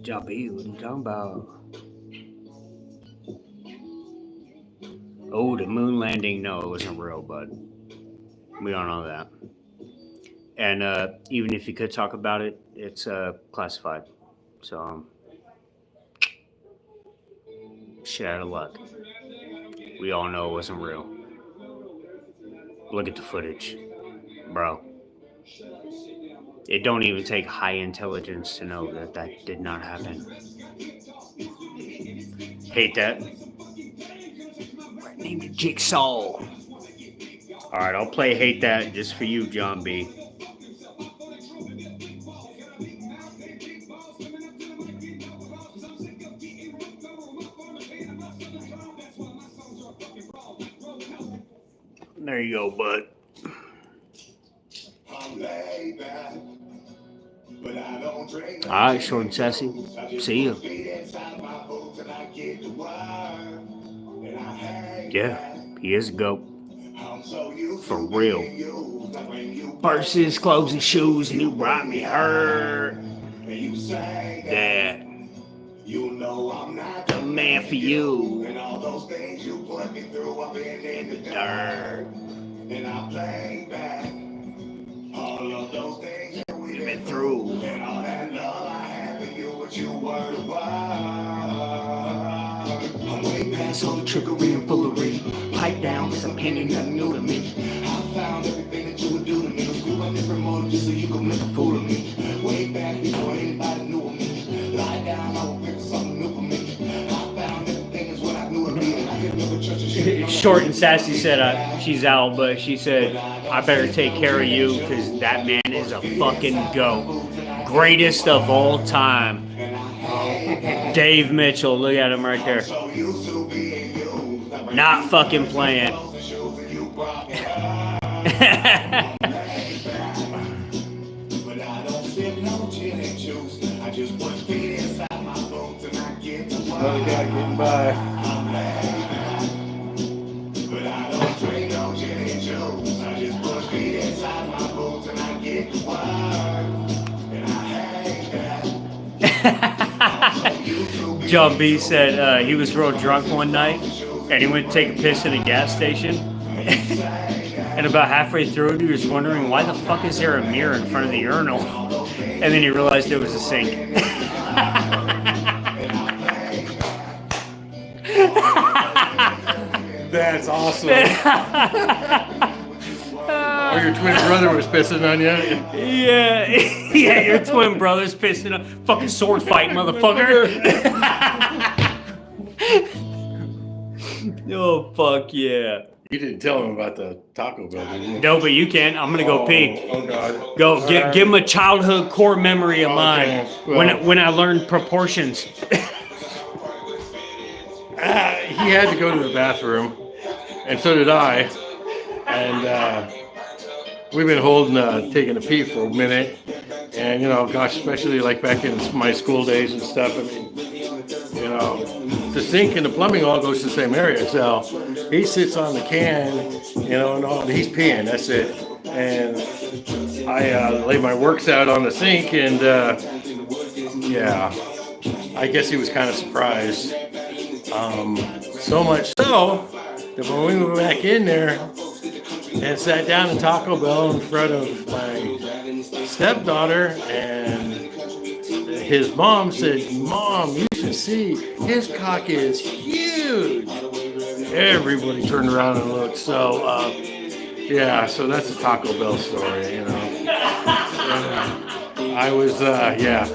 Joby, what are you talking about? Oh, the moon landing. No, it wasn't real, but we don't know that. And even if you could talk about it, it's classified. So, shit out of luck. We all know it wasn't real. Look at the footage, bro. It don't even take high intelligence to know that that did not happen. Hate that. Named it Jigsaw. Alright, I'll play Hate That just for you, John B. There you go, bud. Alright, short and sassy. See you. Yeah, he is a goat. For real. Burst his clothes and shoes and you brought me hurt. Dad. You know I'm not the man for you. And all those things you put me through, I've been in the dirt. And I play back all of those things that we've been through. And all that love I had for you, but you were the one. I'm way past all the trickery and foolery. Pipe down, this opinion nothing new to me. I found everything that you would do to me. Screw up different motives just so you could make a fool of me. Way back before anybody knew of me. Lie down, I would pick something new for me. Short and Sassy said she's out, but she said, I better take care of you because that man is a fucking GOAT. Greatest of all time. Dave Mitchell, look at him right there. Not fucking playing. Another guy getting by. John B said he was real drunk one night and he went to take a piss at a gas station. And about halfway through, he was wondering why the fuck is there a mirror in front of the urinal? And then he realized it was a sink. That's awesome. Or your twin brother was pissing on you. Yeah, yeah, your twin brother's pissing on fucking sword fight, motherfucker. Oh fuck yeah. You didn't tell him about the Taco Bell, did you? No, but you can. I'm gonna go pee. Oh God. Go give him a childhood core memory of mine Well, when I learned proportions. He had to go to the bathroom, and so did I. And we've been taking a pee for a minute. And, you know, gosh, especially like back in my school days and stuff, I mean, you know, the sink and the plumbing all goes to the same area. So he sits on the can, you know, and he's peeing, that's it. And I lay my works out on the sink, and yeah, I guess he was kind of surprised. So much so that when we went back in there and sat down at Taco Bell in front of my stepdaughter, and his mom said, "Mom, you should see, his cock is huge." Everybody turned around and looked. So, yeah, so that's the Taco Bell story, you know. I was, yeah.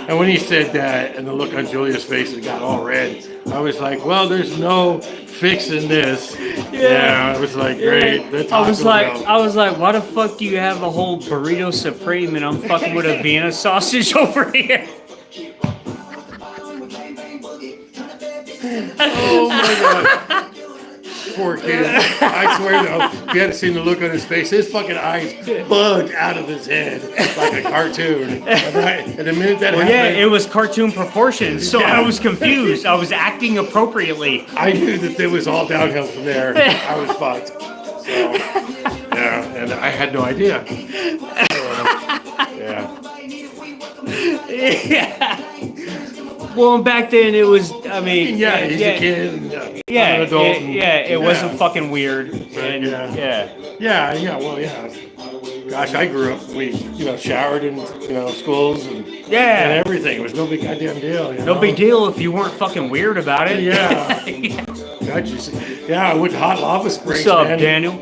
And when he said that, and the look on Julia's face, it got all red. I was like, well, there's no fixing this. Yeah, I was like, great. That's I was like, why the fuck do you have a whole burrito supreme and I'm fucking with a Vienna sausage over here? Oh my God. Poor kid. I swear though, if you had seen the look on his face, his fucking eyes bugged out of his head like a cartoon. And the minute that happened, yeah, it was cartoon proportions, so I was confused. I was acting appropriately. I knew that it was all downhill from there. I was fucked. So, yeah, and I had no idea. Yeah. Well, back then it was. I mean, yeah, he's a kid. And, yeah, I'm an adult. It wasn't fucking weird. And, yeah. Well, yeah. Gosh, I grew up. We, showered in, schools and everything. It was no big goddamn deal. No big deal if you weren't fucking weird about it. Yeah. God, I went to Hot Lava Springs. What's up, man, Daniel?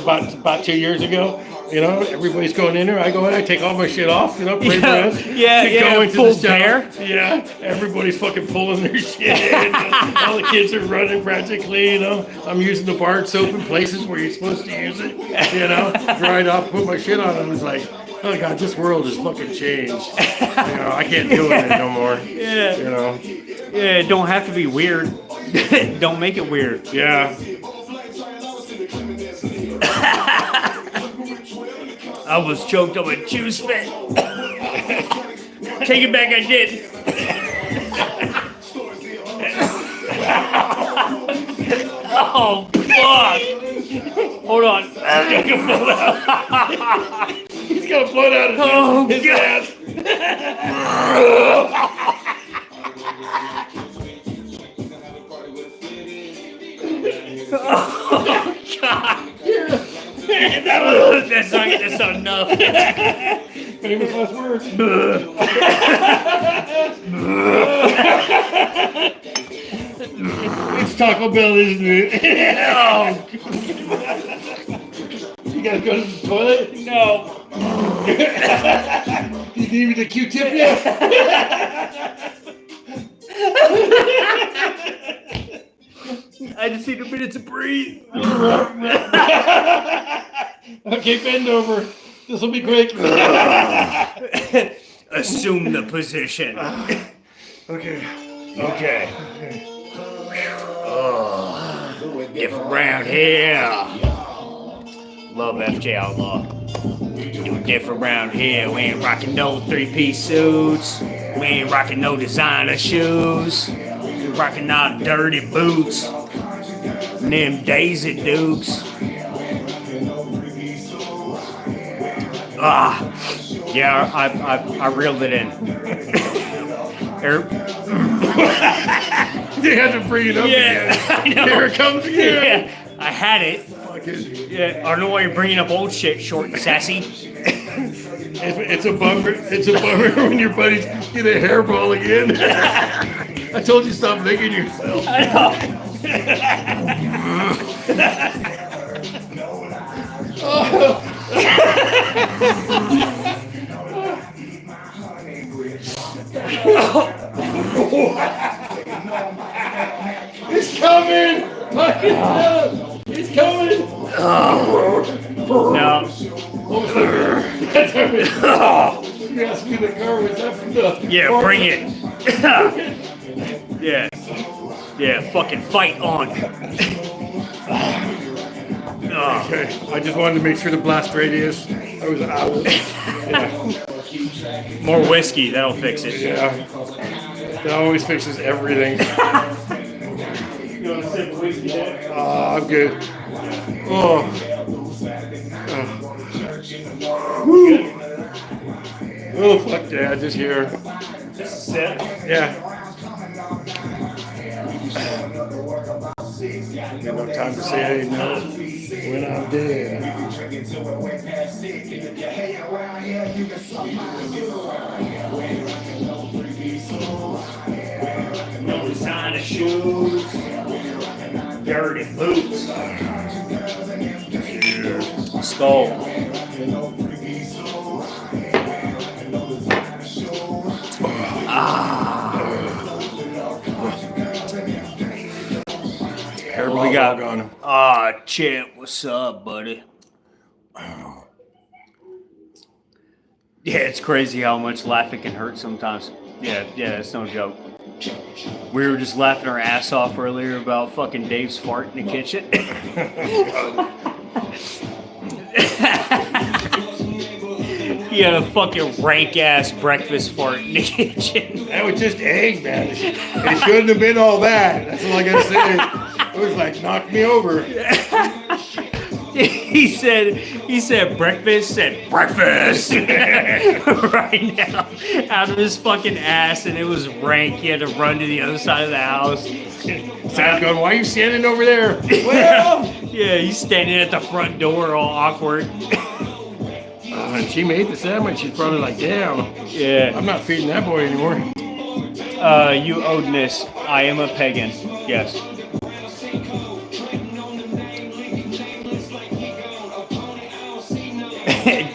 About 2 years ago. Everybody's going in there. I go in, I take all my shit off, pray for us. Yeah, full bear. Yeah, everybody's fucking pulling their shit in. All the kids are running practically, I'm using the bar soap in places where you're supposed to use it, dry it off, put my shit on. I was like, oh God, this world has fucking changed. I can't deal with it no more. Yeah. Yeah, it don't have to be weird. Don't make it weird. Yeah. I was choked up with chew spit. Take it back, I did. Oh, fuck. Hold on. He's got blood out of his ass. Oh, God. That's not enough. Famous last words. It's Taco Bell, isn't it? Oh. You gotta go to the toilet? No. You give me the Q-tip yet? I just need a minute to breathe. Okay, bend over. This will be quick. Assume the position. Okay. Okay. If around here. Love FJ Outlaw. You different around here. We ain't rocking no three-piece suits. We ain't rocking no designer shoes. We rocking our dirty boots. And them Daisy Dukes. Yeah, I reeled it in. You had to bring it up again. I know. Here it comes again. Yeah, I had it. Yeah, I don't know why you're bringing up old shit, short and sassy. It's a bummer. It's a bummer when your buddies get a hairball again. I told you stop licking yourself. I know. It's coming! Fucking hell! It's coming! No. That's how you asked me the car was that from the... Yeah, bring it. Yeah. Yeah, fucking fight on. Okay, I just wanted to make sure the blast radius. I was out. Yeah. More whiskey, that'll fix it. Yeah. That always fixes everything. You want to sip whiskey there? I'm good. Oh. Oh, fuck yeah, just here. Just a sip. Yeah. Got no time to say no when I'm dead. No designer shoes. Dirty boots. Skull. We got Chip, what's up, buddy? Yeah, it's crazy how much laughing can hurt sometimes. Yeah, it's no joke. We were just laughing our ass off earlier about fucking Dave's fart in the kitchen. He had a fucking rank ass breakfast fart in the kitchen. That was just egg, man. It shouldn't have been all that. That's all I gotta say. It was like, knock me over. He said breakfast, said breakfast right now out of his fucking ass, and it was rank. He had to run to the other side of the house. Sam's going, why are you standing over there? Well, yeah, he's standing at the front door all awkward. And she made the sandwich. She's probably like, damn, Yeah. I'm not feeding that boy anymore. You Odinus, I am a pagan. Yes.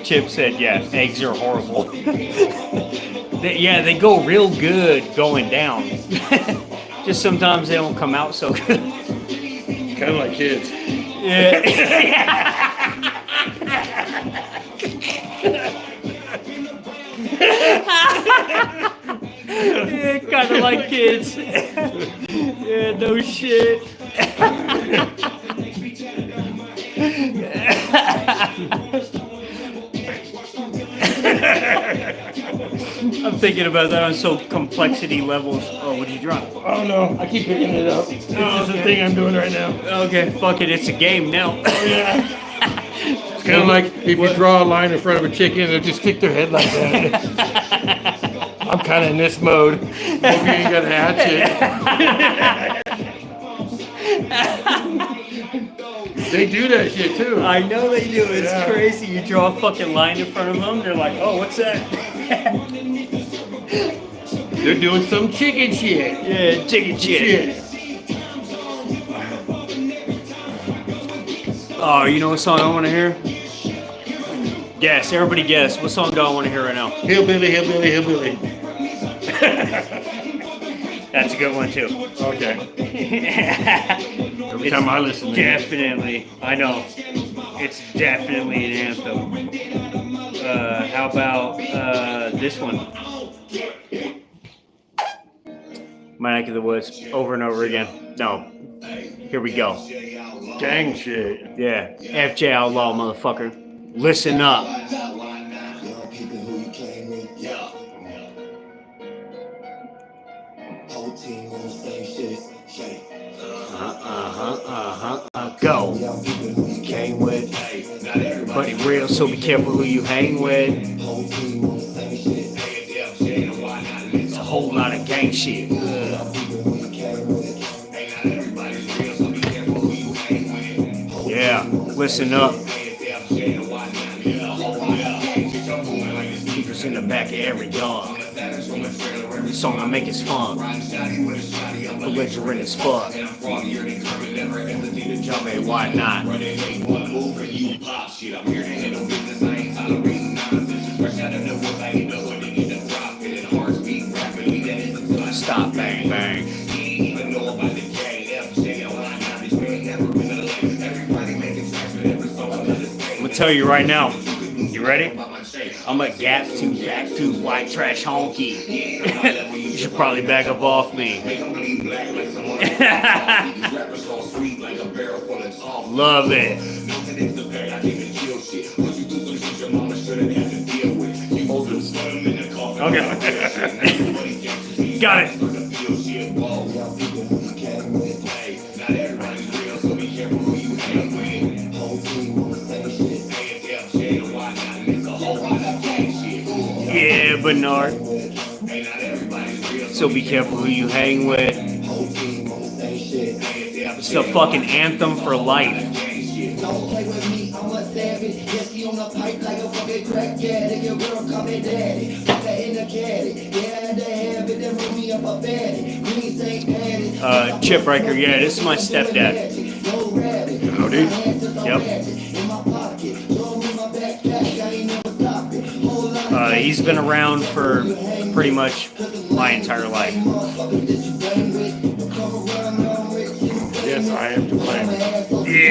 Chip said, yeah, eggs are horrible. They go real good going down. Just sometimes they don't come out so good. Kind of like kids. Yeah. Yeah, kind of like kids. Yeah, no shit. I'm thinking about that on so complexity levels. Oh, what did you drop? Oh no, I keep picking it up. This is the thing I'm doing right now. Okay, fuck it, it's a game now. Oh yeah. It's kind of like if you draw a line in front of a chicken, they'll just stick their head like that. I'm kind of in this mode. Hope you ain't got a hatchet. They do that shit too. I know they do. It's crazy. You draw a fucking line in front of them, they're like, oh, what's that? They're doing some chicken shit. Yeah, chicken shit. Oh, you know what song I want to hear? Guess. Everybody guess. What song do I want to hear right now? Hillbilly, hillbilly, hillbilly. That's a good one too. Okay. Every time I listen to it. Definitely. I know. It's definitely an anthem. How about this one? My Neck of the Woods, over and over again. No. Here we go. Gang shit. Yeah. FJ Outlaw, motherfucker. Listen up. Go. Came with, but it real, so be careful who you hang with. It's a whole lot of gang shit. Yeah, listen up. Keepers in the back of every dog. Every song I make is fun. Belligerent as fuck. Y'all may, why not? Stop, bang, bang. I'm gonna tell you right now. You ready? I'm a gap tooth, back tooth, white trash honky. You should probably back up off me. Love it. Okay. Got it. Yeah, Bernard. So be careful who you hang with. It's the fucking anthem for life. Don't play with me, I'm a savage. Yes, you on the pipe like a fucking crack addict. Your girl call me daddy. Put that in the caddy. Yeah, I had to have it, then roll me up a fatty. Green St. Patty. Chip Breaker, yeah, this is my stepdad. Oh, dude. Yep. He's been around for pretty much my entire life. Yes, I am to blame. Yeah.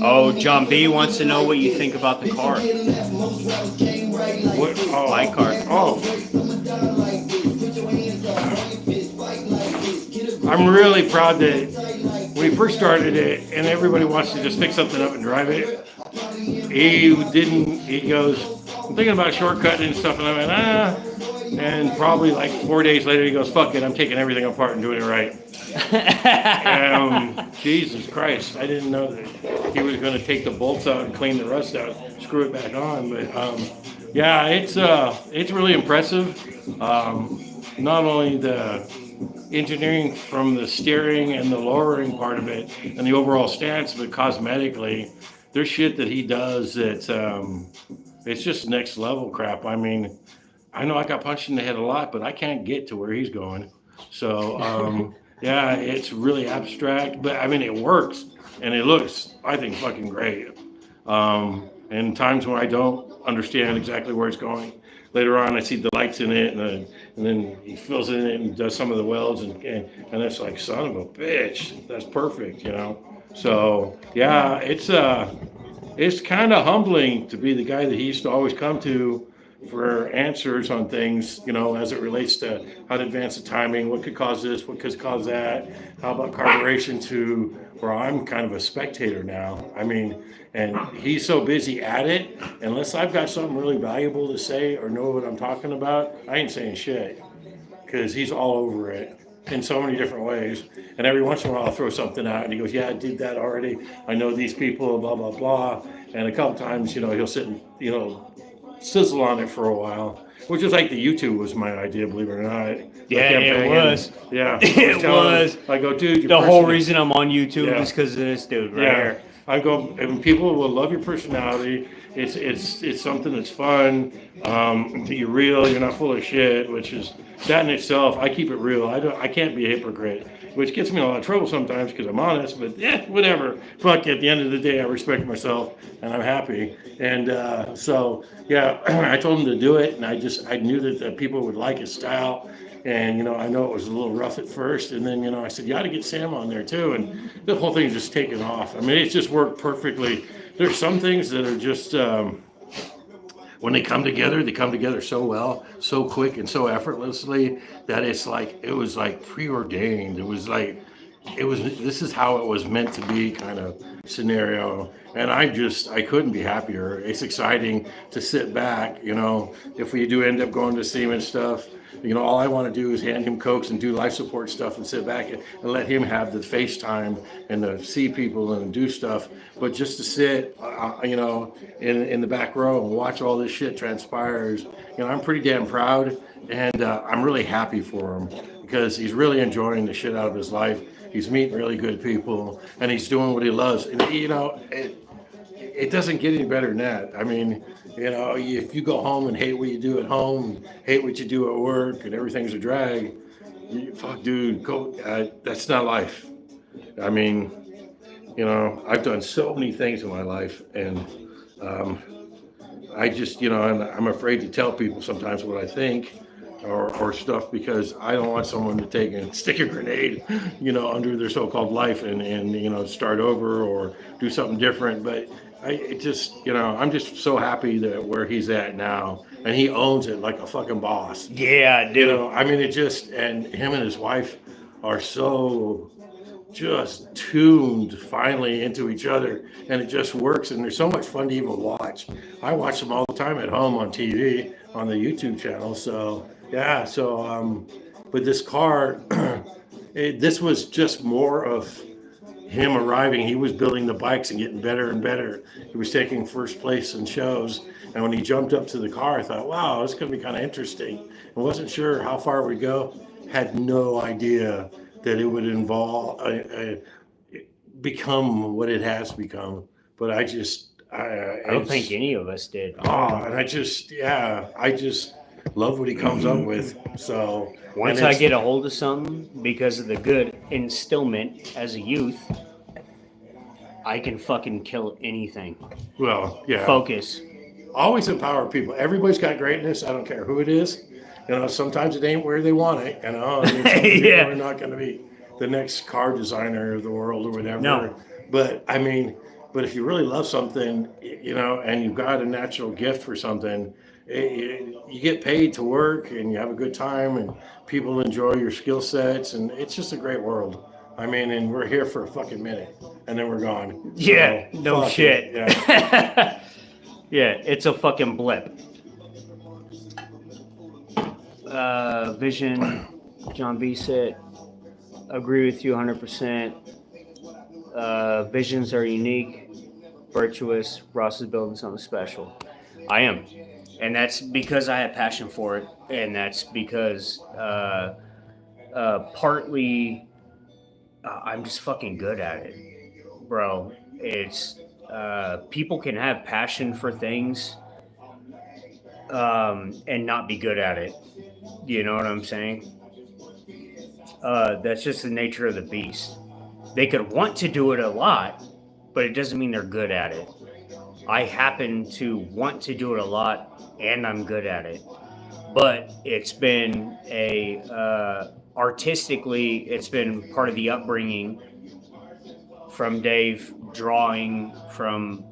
Oh, John B wants to know what you think about the car. What? Oh, my car. Oh. I'm really proud that when he first started it, and everybody wants to just pick something up and drive it, he goes, I'm thinking about shortcutting and stuff, and I went, and probably like 4 days later, he goes, fuck it, I'm taking everything apart and doing it right. Jesus Christ, I didn't know that he was going to take the bolts out and clean the rust out, screw it back on, but yeah, it's really impressive. Not only the engineering from the steering and the lowering part of it and the overall stance, but cosmetically, there's shit that he does that it's just next level crap. I mean, I know I got punched in the head a lot, but I can't get to where he's going. So yeah, it's really abstract, but I mean, it works and it looks, I think, fucking great. And times when I don't understand exactly where it's going, later on I see the lights in it, and then he fills it in it and does some of the welds, and it's like, son of a bitch, that's perfect, you know. So yeah, it's kind of humbling to be the guy that he used to always come to for answers on things, you know, as it relates to how to advance the timing, what could cause this, what could cause that, how about carburation, to where I'm kind of a spectator now. I mean, and he's so busy at it, unless I've got something really valuable to say or know what I'm talking about, I ain't saying shit, because he's all over it in so many different ways. And every once in a while I'll throw something out and he goes, yeah, I did that already, I know these people, blah blah blah. And a couple times, you know, he'll sit and, you know, sizzle on it for a while, which is like the YouTube was my idea, believe it or not. Yeah, it was. Yeah, it was. I go, dude, the whole reason I'm on YouTube is because of this dude right here. I go, and people will love your personality. It's something that's fun. You're real. You're not full of shit, which is that in itself. I keep it real. I can't be a hypocrite. which gets me in a lot of trouble sometimes because I'm honest, but whatever. Fuck, at the end of the day, I respect myself and I'm happy. And so, yeah, I told him to do it, and I knew that people would like his style. And, you know, I know it was a little rough at first. And then, you know, I said, you ought to get Sam on there too. And the whole thing is just taken off. I mean, it's just worked perfectly. There's some things that are just, when they come together so well, so quick and so effortlessly that it's like, it was like preordained. This is how it was meant to be kind of scenario. And I couldn't be happier. It's exciting to sit back, you know, if we do end up going to see him and stuff. You know, all I want to do is hand him Cokes and do life support stuff and sit back and let him have the FaceTime and to see people and do stuff. But just to sit, you know, in the back row and watch all this shit transpires, you know, I'm pretty damn proud. And I'm really happy for him because he's really enjoying the shit out of his life. He's meeting really good people and he's doing what he loves. And, you know, it doesn't get any better than that. I mean, you know, if you go home and hate what you do at home, hate what you do at work, and everything's a drag, fuck, dude, that's not life. I mean, you know, I've done so many things in my life, and I just, you know, I'm afraid to tell people sometimes what I think or stuff because I don't want someone to take and stick a grenade, you know, under their so-called life and you know, start over or do something different. But I'm just so happy that where he's at now, and he owns it like a fucking boss. Yeah, dude. You know, I mean, and him and his wife are so just tuned finally into each other, and it just works, and they're so much fun to even watch. I watch them all the time at home on TV, on the YouTube channel, so, yeah, but this car, this was just more of him arriving. He was building the bikes and getting better and better. He was taking first place in shows. And when he jumped up to the car, I thought, wow, this is going to be kind of interesting. I wasn't sure how far we'd go. Had no idea that it would become what it has become. But I don't think any of us did. And I just love what he comes up with. So once I get a hold of something, because of the good instillment as a youth, I can fucking kill anything. Well, yeah. Focus. Always empower people. Everybody's got greatness. I don't care who it is. You know, sometimes it ain't where they want it. You know, I mean, some people are not going to be the next car designer of the world or whatever. No. But I mean, if you really love something, you know, and you've got a natural gift for something, you get paid to work and you have a good time and people enjoy your skill sets, and it's just a great world. I mean, and we're here for a fucking minute and then we're gone. Yeah, so, no shit. Yeah. Yeah, it's a fucking blip. Vision, John B said, agree with you 100%. Visions are unique, virtuous. Ross is building something special. I am. And that's because I have passion for it. And that's because partly I'm just fucking good at it, bro. It's people can have passion for things and not be good at it. You know what I'm saying? That's just the nature of the beast. They could want to do it a lot, but it doesn't mean they're good at it. I happen to want to do it a lot, and I'm good at it. But it's been artistically, it's been part of the upbringing from Dave, drawing, from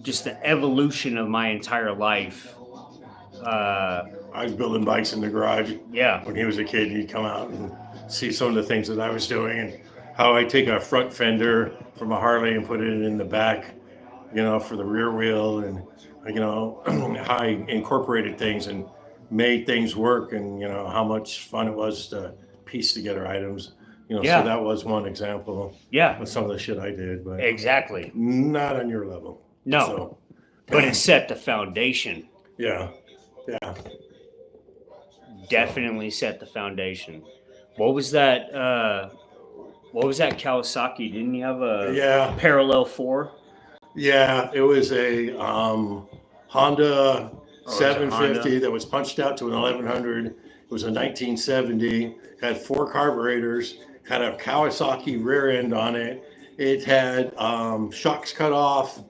just the evolution of my entire life. I was building bikes in the garage. Yeah. When he was a kid, he'd come out and see some of the things that I was doing and how I take a front fender from a Harley and put it in the back, you know, for the rear wheel, and, you know, how I incorporated things and made things work, and, you know, how much fun it was to piece together items. You know, Yeah. so that was one example of some of the shit I did, but Exactly. not on your level. No. So, But it set the foundation. yeah. Definitely set the foundation. What was that? What was that Kawasaki? Didn't you have a Parallel 4? Yeah, it was a Honda 750 that was punched out to an 1100. It was a 1970. Had 4 carburetors, had a Kawasaki rear end on it. It had shocks cut off.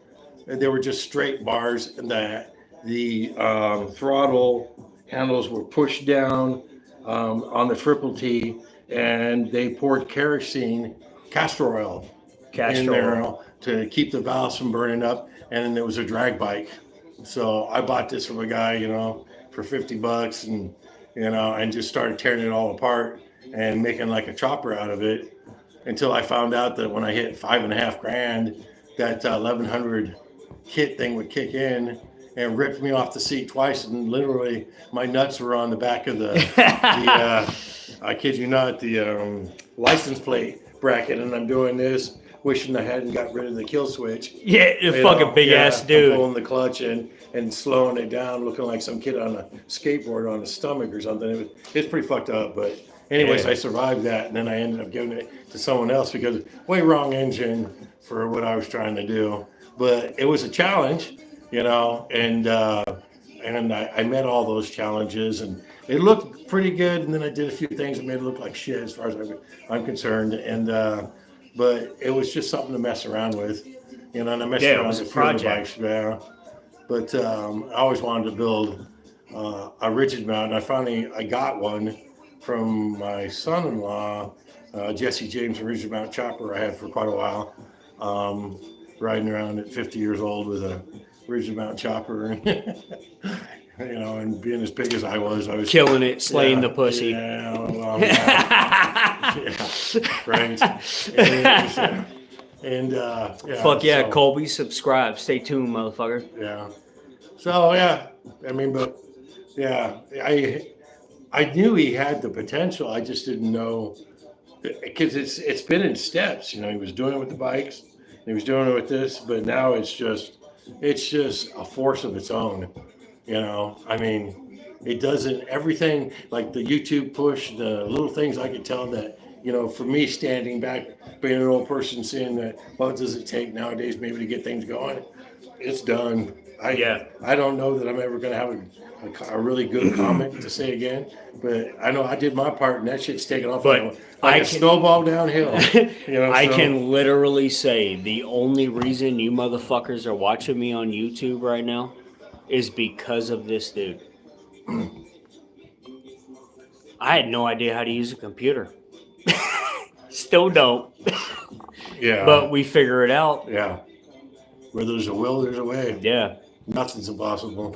They were just straight bars, and the throttle handles were pushed down on the Triple T, and they poured castor oil in there to keep the valves from burning up, and then there was a drag bike. So I bought this from a guy, for $50, and and just started tearing it all apart and making like a chopper out of it, until I found out that when I hit $5,500, that 1100 kit thing would kick in and ripped me off the seat twice, and literally my nuts were on the back of the I kid you not, the license plate bracket, and I'm doing this, wishing I hadn't got rid of the kill switch. Yeah, you fucking big ass dude. I'm pulling the clutch and slowing it down, looking like some kid on a skateboard on his stomach or something. It's pretty fucked up, but anyways, I survived that, and then I ended up giving it to someone else because way wrong engine for what I was trying to do. But it was a challenge, and I met all those challenges, and it looked pretty good. And then I did a few things that made it look like shit, as far as I'm concerned. And but it was just something to mess around with, and I messed around with a few other bikes. Yeah. But I always wanted to build a rigid mount, and I got one from my son-in-law, Jesse James, a rigid mount chopper I had for quite a while, riding around at 50 years old with a rigid mount chopper, and being as big as I was killing it, slaying the pussy. Yeah, well, right. Fuck yeah, so, Colby, subscribe. Stay tuned, motherfucker. Yeah. So yeah, but yeah, I knew he had the potential. I just didn't know, because it's been in steps. He was doing it with the bikes, he was doing it with this, but now it's just a force of its own. I mean, it doesn't, everything like the YouTube push, the little things I could tell that, for me standing back, being an old person, seeing that, what does it take nowadays maybe to get things going? It's done. I don't know that I'm ever going to have a really good comment to say again, but I know I did my part, and that shit's taken off like a snowball downhill. I can literally say the only reason you motherfuckers are watching me on YouTube right now is because of this dude. I had no idea how to use a computer. Still don't. Yeah. But we figure it out. Yeah. Where there's a will, there's a way. Yeah. Nothing's impossible.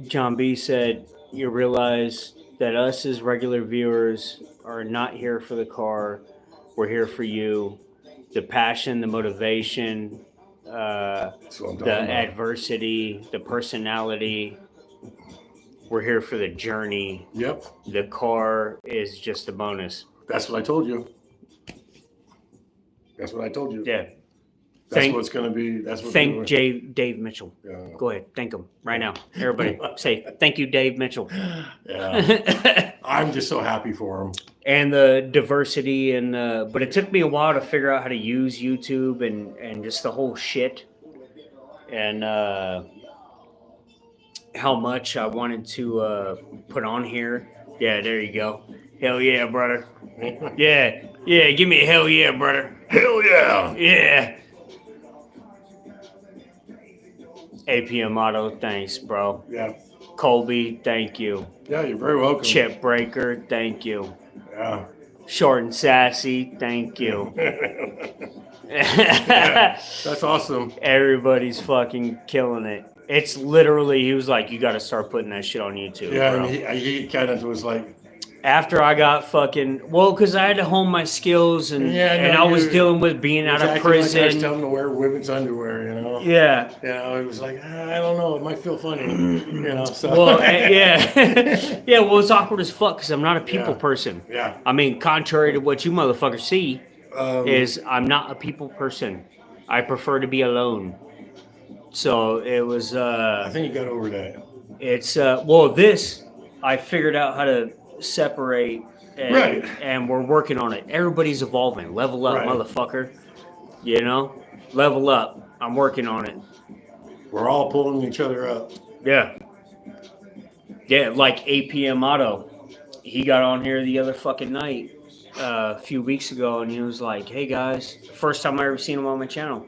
John B said, you realize that us as regular viewers are not here for the car. We're here for you. The passion, the motivation, the adversity, the personality. We're here for the journey. Yep. The car is just a bonus. That's what I told you. Yeah. That's what's going to be. That's what. Thank Dave Mitchell. Yeah. Go ahead. Thank him right now. Everybody say thank you, Dave Mitchell. Yeah. I'm just so happy for him. And the diversity but it took me a while to figure out how to use YouTube and just the whole shit. And how much I wanted to put on here. Yeah, there you go. Hell yeah, brother. Yeah, give me a hell yeah, brother. Hell yeah. Yeah. APM Auto, thanks, bro. Yeah. Colby, thank you. Yeah, you're very welcome. Chip Breaker, thank you. Yeah. Short and Sassy, thank you. Yeah, that's awesome. Everybody's fucking killing it. It's literally, he was like, you got to start putting that shit on YouTube. Yeah, bro. And he kind of was like, after I got because I had to hone my skills and I was dealing with being out of prison. Like I was telling him to wear women's underwear, Yeah. It was like, I don't know, it might feel funny, so. Well, yeah. Yeah, well, it's awkward as fuck because I'm not a people person. Yeah. I mean, contrary to what you motherfuckers see, is I'm not a people person. I prefer to be alone. So it was... I think you got over that. It's, I figured out how to separate and we're working on it. Everybody's evolving. Level up, motherfucker. Level up. I'm working on it. We're all pulling each other up. Yeah, like APM Auto. He got on here the other fucking night a few weeks ago, and he was like, "Hey guys," first time I ever seen him on my channel,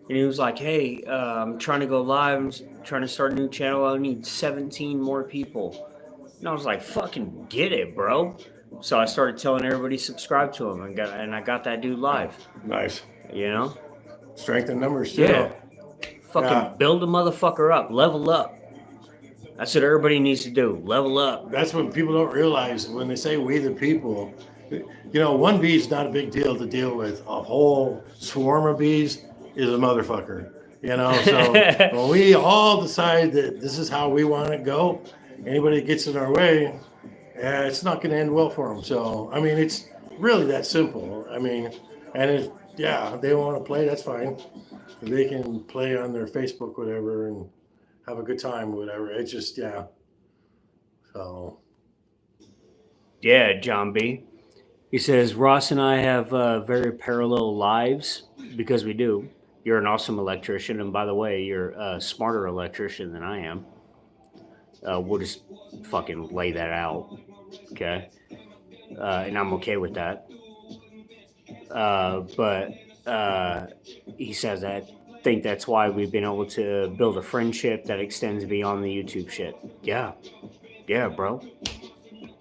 and he was like, "Hey, I'm trying to go live. I'm trying to start a new channel. I need 17 more people." And I was like, "Fucking get it, bro!" So I started telling everybody subscribe to him, and I got that dude live. Nice. You know? Strength in numbers too. Yeah. Fucking Yeah. build a motherfucker up, level up. That's what everybody needs to do. Level up. That's what people don't realize when they say we the people. One bee is not a big deal to deal with. A whole swarm of bees is a motherfucker. So when we all decide that this is how we want to go, anybody that gets in our way, it's not going to end well for them. So, I mean, it's really that simple. I mean, and if, they want to play, that's fine. They can play on their Facebook, whatever, and have a good time, whatever. It's just, So. Yeah, John B. He says, Ross and I have very parallel lives because we do. You're an awesome electrician. And by the way, you're a smarter electrician than I am. We'll just fucking lay that out. Okay. And I'm okay with that. But he says that I think that's why we've been able to build a friendship that extends beyond the YouTube shit. Yeah. Yeah, bro.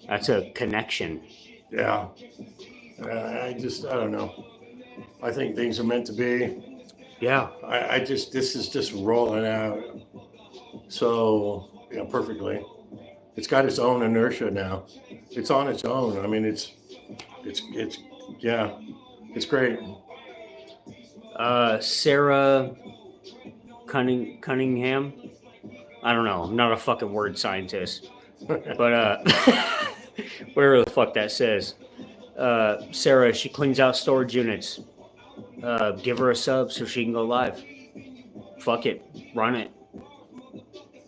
That's a connection. Yeah. I don't know. I think things are meant to be. Yeah. This is just rolling out so, perfectly. It's got its own inertia now. It's on its own. I mean, it's great. Sarah Cunningham. I don't know. I'm not a fucking word scientist. But whatever the fuck that says. Sarah, she cleans out storage units. Give her a sub so she can go live. Fuck it. Run it.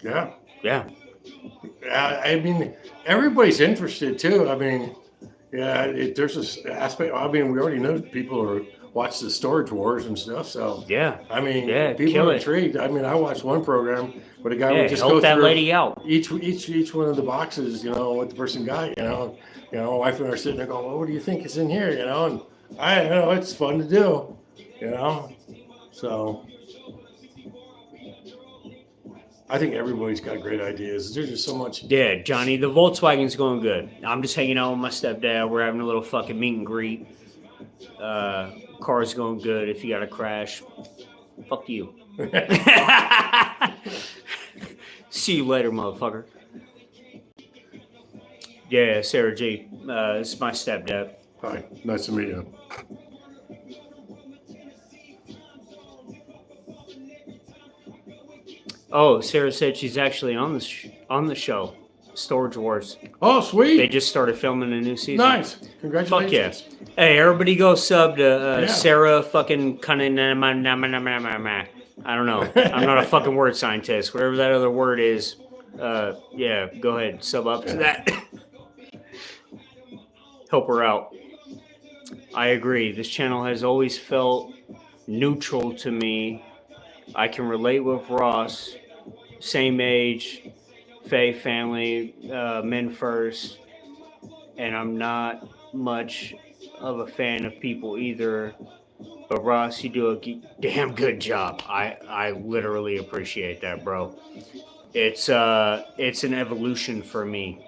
Yeah. Yeah. I mean, everybody's interested too. I mean, there's this aspect. I mean, we already know people are watch the storage wars and stuff. So yeah, I mean, people are intrigued. I mean, I watched one program where the guy would just help go that through lady out. Each one of the boxes, what the person got. My wife and I are sitting there going, "Well, what do you think is in here?" And I know it's fun to do. So. I think everybody's got great ideas. There's just so much. Yeah, Johnny, the Volkswagen's going good. I'm just hanging out with my stepdad. We're having a little fucking meet and greet. Car's going good. If you got a crash, fuck you. See you later, motherfucker. Yeah, Sarah G. This is my stepdad. Hi, nice to meet you. Oh, Sarah said she's actually on the show, Storage Wars. Oh, sweet! They just started filming a new season. Nice, congratulations! Fuck yeah! Hey, everybody, go sub to Sarah fucking Cunningham. I don't know. I'm not a fucking word scientist. Whatever that other word is. Yeah, go ahead, sub up to that. Help her out. I agree. This channel has always felt neutral to me. I can relate with Ross. Same age, Faye family, men first, and I'm not much of a fan of people either. But Ross, you do a damn good job. I literally appreciate that, bro. It's an evolution for me.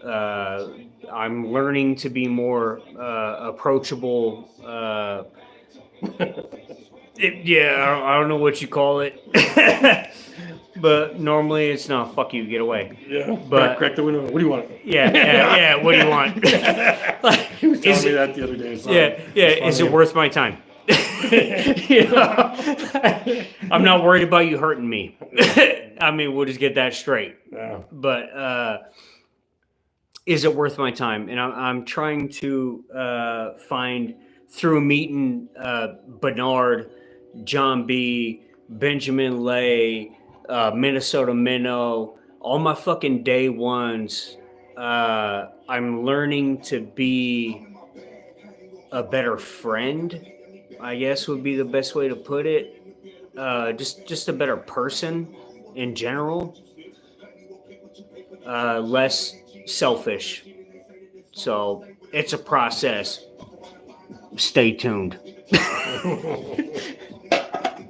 I'm learning to be more approachable. I don't know what you call it. But normally it's not, fuck you, get away. Yeah. But crack the window. What do you want? Yeah. What do you want? He was telling me that the other day. So Is it worth my time? I'm not worried about you hurting me. I mean, we'll just get that straight. Yeah. But is it worth my time? And I'm trying to find, through meeting Bernard, John B., Benjamin Lay, Minnesota Minnow, all my fucking day ones. I'm learning to be a better friend, I guess would be the best way to put it. Just a better person in general. Less selfish. So It's a process. Stay tuned.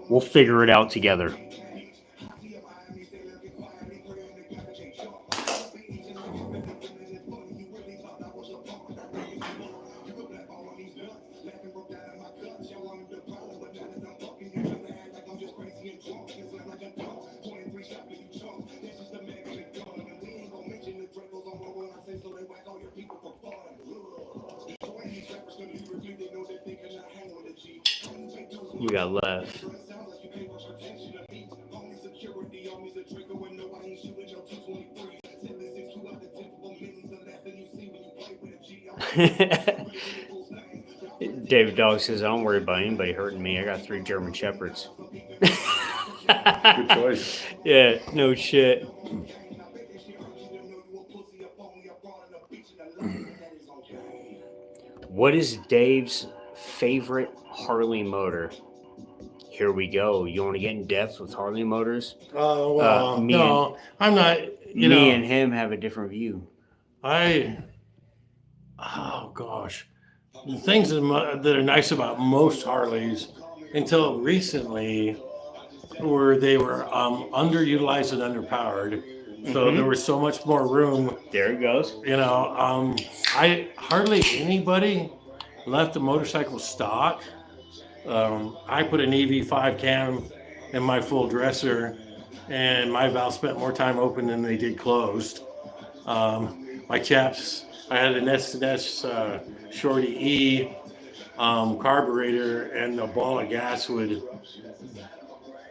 We'll figure it out together. We got left. David Dog says, I don't worry about anybody hurting me. I got 3 German Shepherds. Good choice. Yeah, no shit. What is Dave's favorite Harley motor? Here we go. You want to get in depth with Harley Motors? Oh, well, no, I'm not, Me and him have a different view. oh gosh. The things that are nice about most Harleys until recently were they were underutilized and underpowered. So there was so much more room. There it goes. I hardly anybody left the motorcycle stock. I put an EV5 cam in my full dresser, and my valve spent more time open than they did closed. My chaps, I had an S&S Shorty E carburetor, and the ball of gas would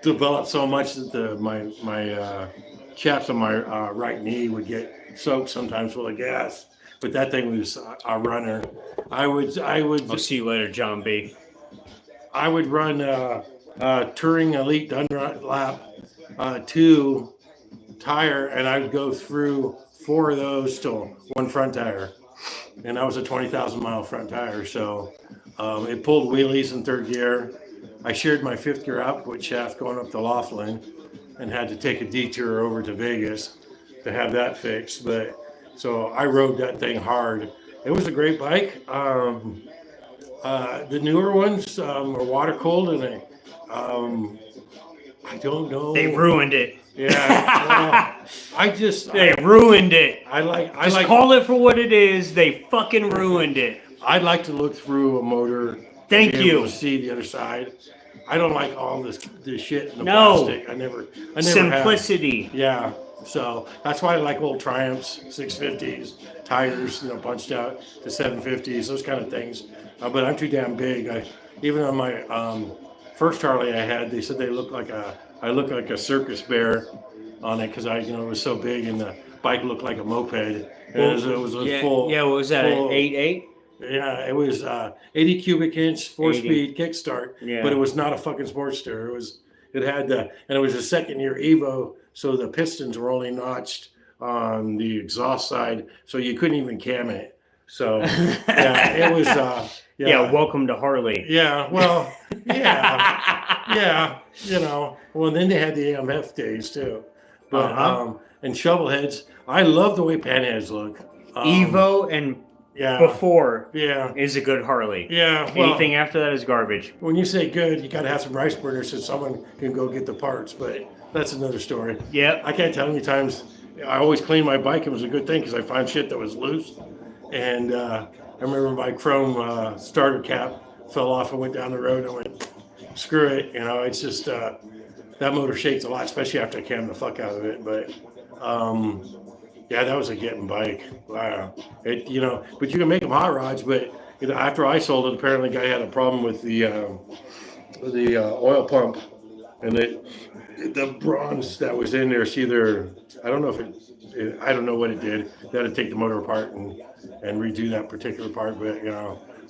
develop so much that my chaps on my right knee would get soaked sometimes full of gas. But that thing was a runner. I'll see you later, John B. I would run Touring Elite Dunlap 2 tire, and I would go through 4 of those to 1 front tire. And that was a 20,000 mile front tire. So it pulled wheelies in 3rd gear. I shared my 5th gear output shaft going up to Laughlin and had to take a detour over to Vegas to have that fixed. But so I rode that thing hard. It was a great bike. The newer ones are water cooled, and I don't know. They ruined it. Yeah, They ruined it. I Call it for what it is. They fucking ruined it. I'd like to look through a motor. Thank to be you. able to see the other side. I don't like all this shit in the No. plastic. I never Simplicity. have. Yeah. So that's why I like old Triumphs, 650s, tires, punched out to 750s, those kind of things. But I'm too damn big. Even on my first Harley I had, they said I look like a circus bear on it because it was so big, and the bike looked like a moped. It was a full. Yeah, what was that? An 8.8? Yeah, it was 80 cubic inch 4-speed kickstart, but it was not a fucking Sportster. It had and it was a 2nd year Evo, so the pistons were only notched on the exhaust side, so you couldn't even cam it. So yeah, it was. Yeah, welcome to Harley. Yeah, well, yeah. Well, then they had the AMF days too, but and shovelheads. I love the way panheads look. Evo and before is a good Harley. Yeah. Well, anything after that is garbage. When you say good, you got to have some rice burners so someone can go get the parts, but that's another story. Yeah. I can't tell how many times I always cleaned my bike. It was a good thing because I found shit that was loose. And I remember my chrome starter cap fell off and went down the road, and I went, screw it. It's just that motor shakes a lot, especially after I cammed the fuck out of it. But yeah, that was a getting bike. Wow. But you can make them hot rods. But after I sold it, apparently the guy had a problem with the oil pump, and the bronze that was in there. It's either I don't know what it did. They had to take the motor apart and redo that particular part. But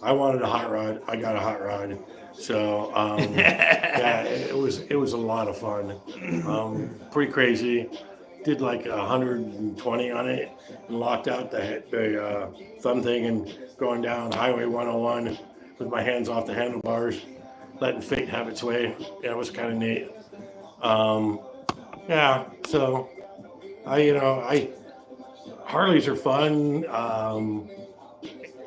I wanted a hot rod. I got a hot rod. So yeah, it was a lot of fun. Pretty crazy. Did like 120 on it and locked out the thumb thing and going down Highway 101 with my hands off the handlebars, letting fate have its way. Yeah, it was kind of neat. Yeah, so Harleys are fun.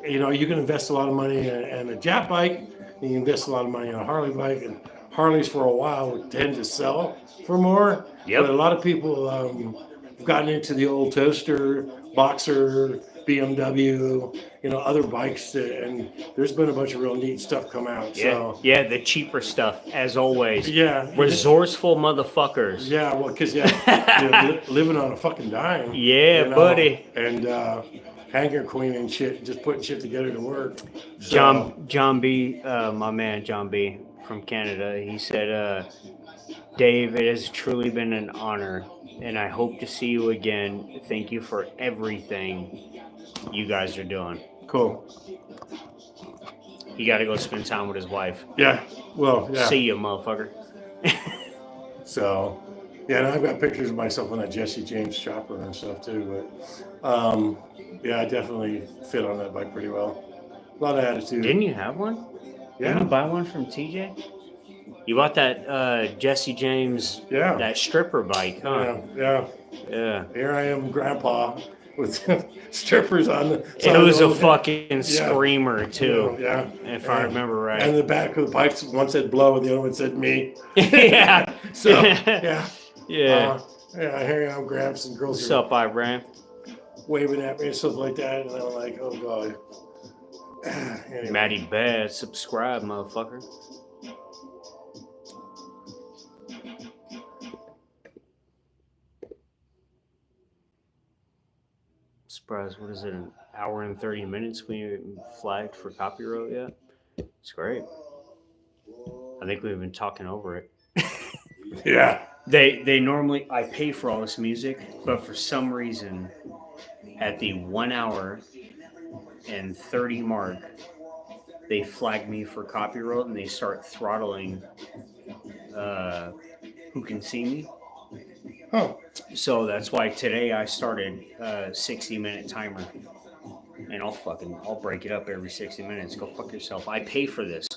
you can invest a lot of money in a Jap bike, and you can invest a lot of money on a Harley bike, and Harleys for a while would tend to sell for more. Yep. But a lot of people have gotten into the old Toaster, Boxer, BMW, other bikes, and there's been a bunch of real neat stuff come out. Yeah, So yeah, the cheaper stuff, as always. yeah, Resourceful motherfuckers. yeah, well, because living on a fucking dime. Yeah, buddy. And hanger queen and shit, just putting shit together to work. So, John B, my man John B from Canada, he said, Dave, it has truly been an honor, and I hope to see you again. Thank you for everything you guys are doing. cool. He got to go spend time with his wife. Yeah. Well, yeah. See you, motherfucker. So, yeah, and I've got pictures of myself on that Jesse James chopper and stuff too. But yeah, I definitely fit on that bike pretty well. A lot of attitude. Didn't you have one? Yeah. Didn't you buy one from TJ? You bought that Jesse James, Yeah. that stripper bike, huh? Yeah. Yeah. Here I am, grandpa, with strippers on the It was a fucking screamer, too. Yeah. If I remember right. And the back of the bikes, one said blow and the other one said me. Yeah. So, yeah. Yeah. Yeah, here I am, Gramps, and girls What's are up, Iran? waving at me and stuff like that. And I'm like, oh, God. Anyway. Maddie Bad, subscribe, motherfucker. Surprised, what is it, an hour and 30 minutes we haven't flagged for copyright yet? It's great. I think we've been talking over it. Yeah. They normally, I pay for all this music, but for some reason, at the 1 hour and 30 mark, they flag me for copyright and they start throttling Who Can See Me. Oh. So that's why today I started a 60-minute timer. And I'll break it up every 60 minutes. Go fuck yourself. I pay for this.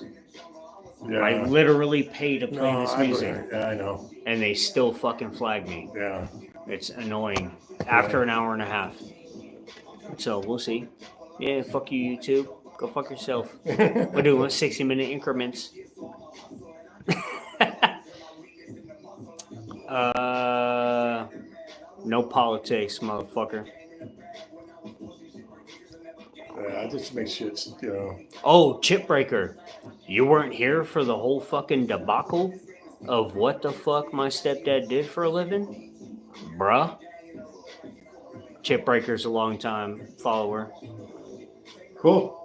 Yeah. I literally pay to play this music. Yeah, I know. And they still fucking flag me. Yeah. It's annoying. After an hour and a half. So we'll see. Yeah, fuck you, YouTube. Go fuck yourself. We're doing 60-minute increments. No politics, motherfucker. I just make shit, Oh, Chip Breaker. You weren't here for the whole fucking debacle of what the fuck my stepdad did for a living? Bruh. Chip Breaker's a long time follower. Cool.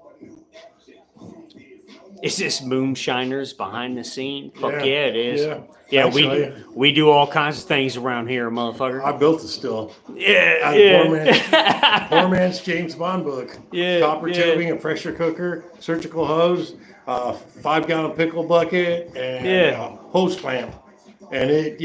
Is this Moonshiners behind the scene? Fuck yeah, Yeah, it is. yeah. Yeah, Actually, we do all kinds of things around here, motherfucker. I built it still. Yeah, Poor man's James Bond book. Yeah, Copper yeah. tubing, a pressure cooker, surgical hose, 5-gallon pickle bucket, and a hose clamp. And it,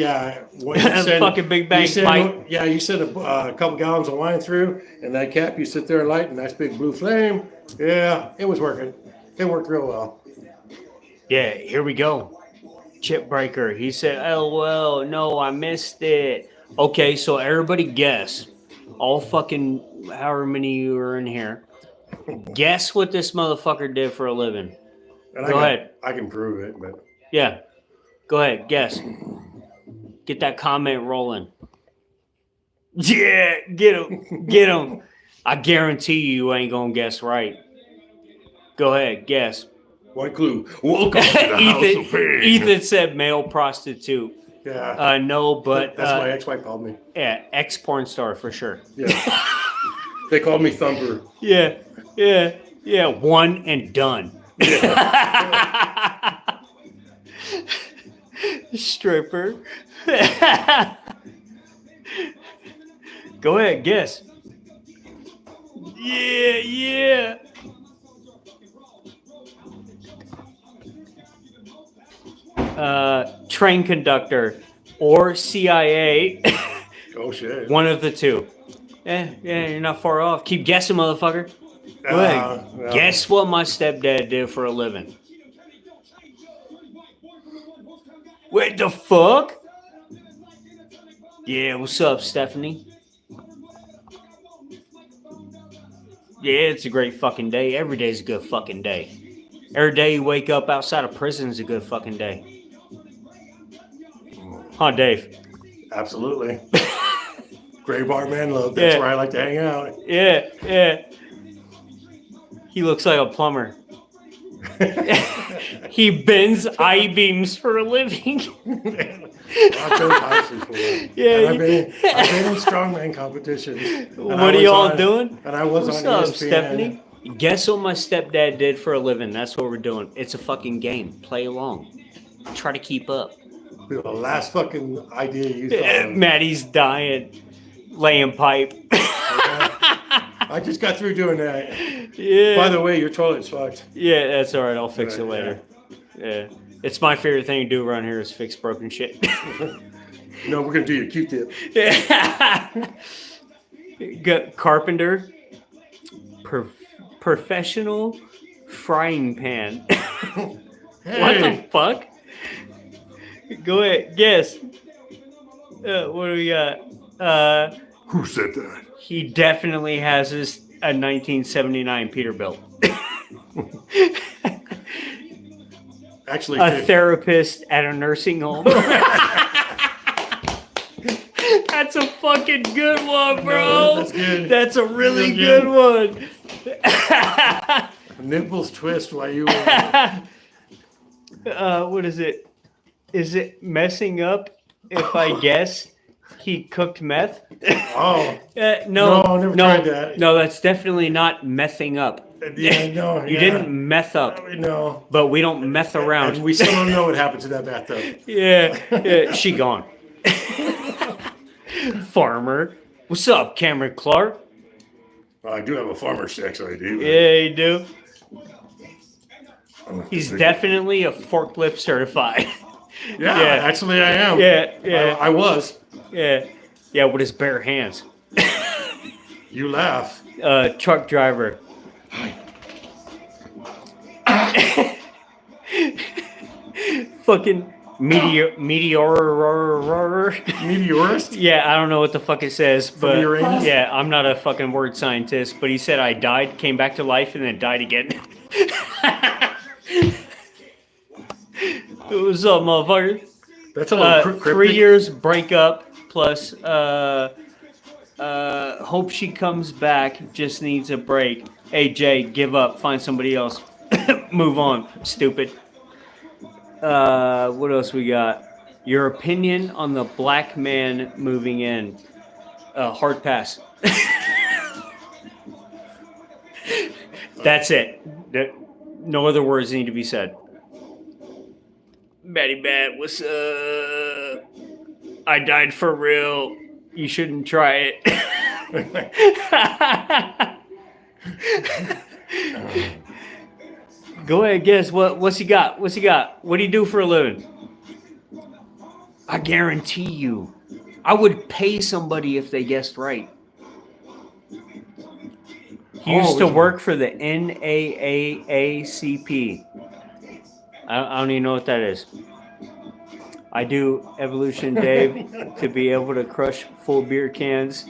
when you send, fucking big bang pipe. Yeah, you send a couple gallons of wine through, and that cap, you sit there and light a nice big blue flame. Yeah, it was working. It worked real well. Yeah, here we go. Chip Breaker. He said, LOL, no, I missed it. Okay, so everybody guess. All fucking however many you are in here. Guess what this motherfucker did for a living. And Go ahead. I can prove it, but Yeah. Go ahead, guess. Get that comment rolling. Yeah, get him. Get him. I guarantee you ain't gonna guess right. Go ahead, guess. one clue. Welcome to the House of Pain. Ethan said male prostitute. Yeah. No, but That's my ex-wife called me. yeah, ex-porn star for sure. Yeah. They called me Thumper. Yeah, one and done. Stripper. Go ahead, guess. Yeah. Train conductor or CIA. Oh, shit. One of the two. Yeah, you're not far off. Keep guessing, motherfucker. Go ahead. Yeah. Guess what my stepdad did for a living. What the fuck? Yeah, what's up, Stephanie? Yeah, it's a great fucking day. Every day's a good fucking day. Every day you wake up outside of prison is a good fucking day. Huh, Dave? Absolutely. Gray bar man love. That's Yeah. where I like to hang out. Yeah. He looks like a plumber. He bends I-beams for a living. I've built houses for it. Yeah, And I've been in strongman competitions. What are y'all doing? And I was What's on up, ESPN. Stephanie? Guess what my stepdad did for a living? That's what we're doing. It's a fucking game. Play along. Try to keep up. The last fucking idea you thought of. Maddie's dying, laying pipe. I just got through doing that. Yeah. By the way, your toilet's fucked. Yeah, that's all right. I'll fix it Right, later. Yeah. It's my favorite thing to do around here is fix broken shit. No, we're gonna do your Q-tip. Yeah. Carpenter. Professional frying pan. What the fuck? Go ahead. Guess. What do we got? Who said that? He definitely has a 1979 Peterbilt. Actually, A therapist at a nursing home. That's a fucking good one, bro. No, that's good. That's a really Real good one. Nipples twist while you. What is it? Is it messing up if I guess he cooked meth? Oh. No, I never tried that. No, that's definitely not messing up. Yeah, no. You yeah. didn't meth up, No. but we don't meth around. And we still don't know what happened to that bathtub. Yeah, she gone. Farmer. What's up, Cameron Clark? I do have a farmer sex ID. Yeah, you do. He's definitely a forklift certified. Yeah, yeah. actually I am. Yeah. I was. Yeah, with his bare hands. You laugh. Truck driver. Fucking Meteorist? Yeah, I don't know what the fuck it says, but Uranus? yeah, I'm not a fucking word scientist, but he said I died, came back to life, and then died again. What's up, motherfucker? That's a little cryptic. 3 years breakup plus hope she comes back, just needs a break. Hey Jay, give up, find somebody else. Move on, stupid. What else we got? Your opinion on the black man moving in. Hard pass. That's it. No other words need to be said. Batty Bat, what's up? I died for real. You shouldn't try it. Go ahead, guess. What's he got? What's he got? What do you do for a living? I guarantee you, I would pay somebody if they guessed right. He used to work for the NAACP. I don't even know what that is. I do evolution, Dave, to be able to crush full beer cans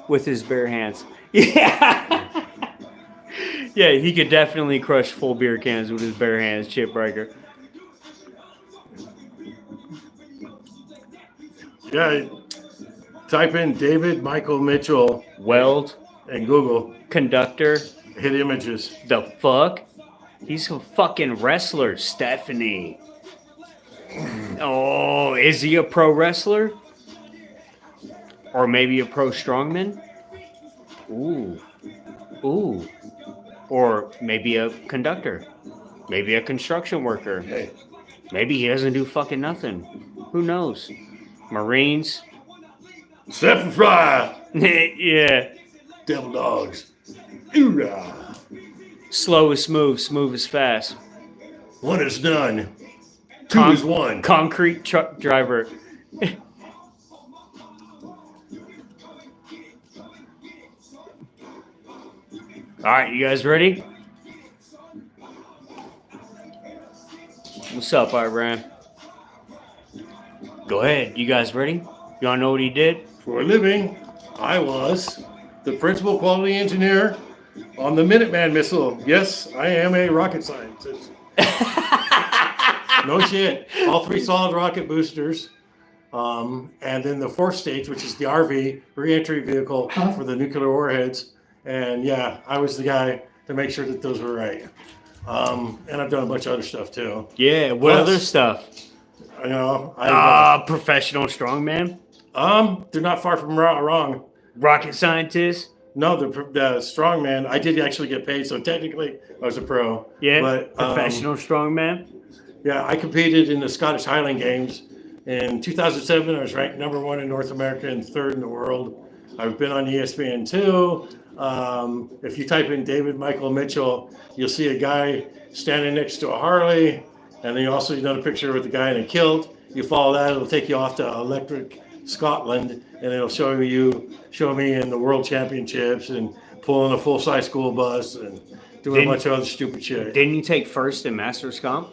with his bare hands. Yeah. Yeah, he could definitely crush full beer cans with his bare hands, Chip Breaker. Yeah, type in David Michael Mitchell Weld, and Google. conductor, Hit images. the fuck? He's a fucking wrestler, Stephanie. Oh, is he a pro wrestler? Or maybe a pro strongman? Ooh. Or maybe a conductor. Maybe a construction worker. Hey, Maybe he doesn't do fucking nothing. Who knows? Marines. Stephen Fry. Yeah. Devil dogs. Hoorah. Slow is smooth, smooth is fast. One is done. Two is one. Concrete truck driver. All right, you guys ready? What's up, Brian? Go ahead. You guys ready? You want to know what he did? For a living, I was the principal quality engineer On the Minuteman missile, yes, I am a rocket scientist. No shit. All 3 solid rocket boosters. And then the 4th stage, which is the RV, re-entry vehicle for the nuclear warheads. And yeah, I was the guy to make sure that those were right. And I've done a bunch of other stuff too. Yeah, what other stuff? You know, Professional strongman? they're not far from wrong. Rocket scientist? No, the strongman, I did actually get paid, so technically I was a pro. Yeah, but, professional strongman? Yeah, I competed in the Scottish Highland Games. In 2007, I was ranked #1 in North America and 3rd in the world. I've been on ESPN too. If you type in David Michael Mitchell, you'll see a guy standing next to a Harley, and then you also done a picture with a guy in a kilt. You follow that, it'll take you off to Electric Scotland, and it'll show me in the World Championships and pulling a full-size school bus and doing a bunch of other stupid shit. Didn't you take first in Masters Comp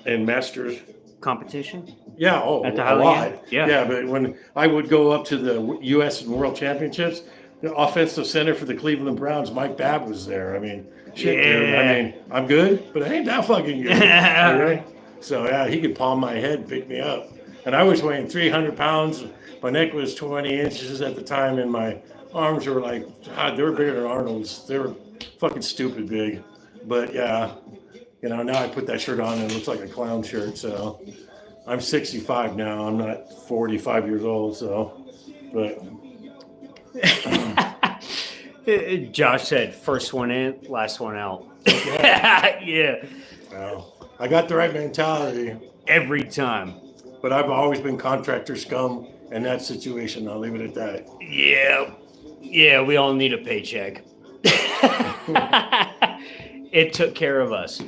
And Masters. competition? Yeah, At the a Highland lot. Games? Yeah. Yeah, but when I would go up to the U.S. and World Championships, the offensive center for the Cleveland Browns, Mike Babb, was there. I mean, shit, dude. I mean, I'm good, but I ain't that fucking good. Okay? So, yeah, he could palm my head and pick me up. And I was weighing 300 pounds. My neck was 20 inches at the time, and my arms were like, God, they were bigger than Arnold's. They were fucking stupid big. But, yeah, you know, now I put that shirt on and it looks like a clown shirt, so... I'm 65 now. I'm not 45 years old, so, but. Josh said, first one in, last one out. Yeah. Well, I got the right mentality. Every time. But I've always been contractor scum in that situation. I'll leave it at that. Yeah. Yeah, we all need a paycheck. It took care of us.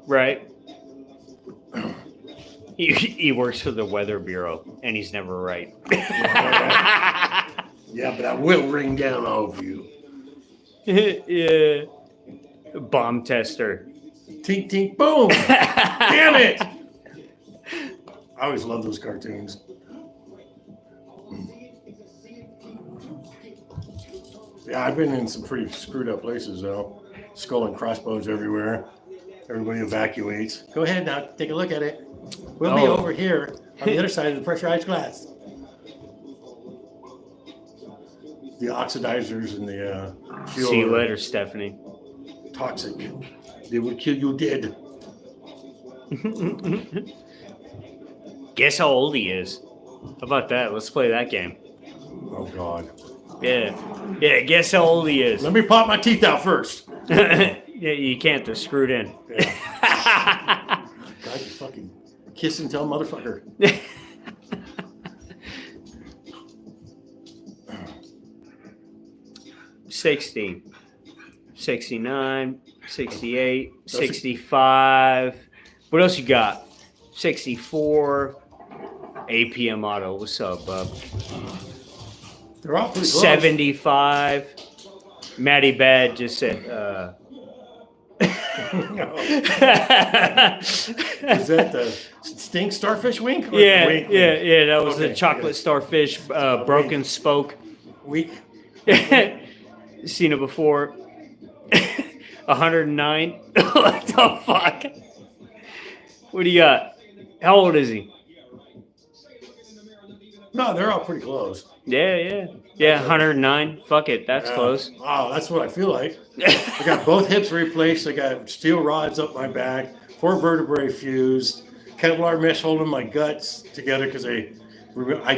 Right? He works for the Weather Bureau, and he's never right. Yeah, but I will ring down all of you. Yeah. Bomb tester. Tink, tink, boom. Damn it. I always love those cartoons. Yeah, I've been in some pretty screwed up places, though. Skull and crossbones everywhere. Everybody evacuates. Go ahead now, take a look at it. We'll be over here on the other side of the pressurized glass. The oxidizers and the fuel. See you later, Stephanie. Toxic. They will kill you dead. Guess how old he is. How about that? Let's play that game. Oh, God. Yeah. Yeah, guess how old he is. Let me pop my teeth out first. Yeah, you can't. They're screwed in. Yeah. God, you fucking kiss and tell motherfucker. 60, 69, 68, 65. What else you got? 64. APM Auto. What's up, bub? They're all pretty close. 75. Matty Bad just said, Is that the stink starfish wink? Or yeah, wink? yeah. That was Okay, the chocolate starfish, broken spoke. Weak. Seen it before. 109. What the fuck? What do you got? How old is he? No, they're all pretty close. Yeah. 109. Fuck it, that's close. Wow, that's what I feel like. I got both hips replaced. I got steel rods up my back, 4 vertebrae fused, Kevlar mesh holding my guts together because I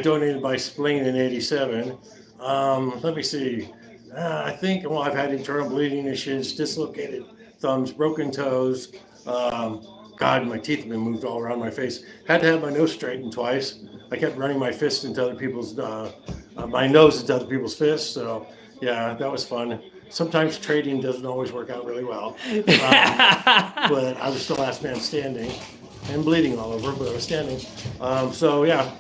donated my spleen in '87. Let me see. I think, I've had internal bleeding issues, dislocated thumbs, broken toes. God, my teeth have been moved all around my face. Had to have my nose straightened twice. I kept running my fist into other people's, my nose into other people's fists. So, yeah, that was fun. Sometimes trading doesn't always work out really well. But I was still last man standing and bleeding all over, but I was standing. So, yeah.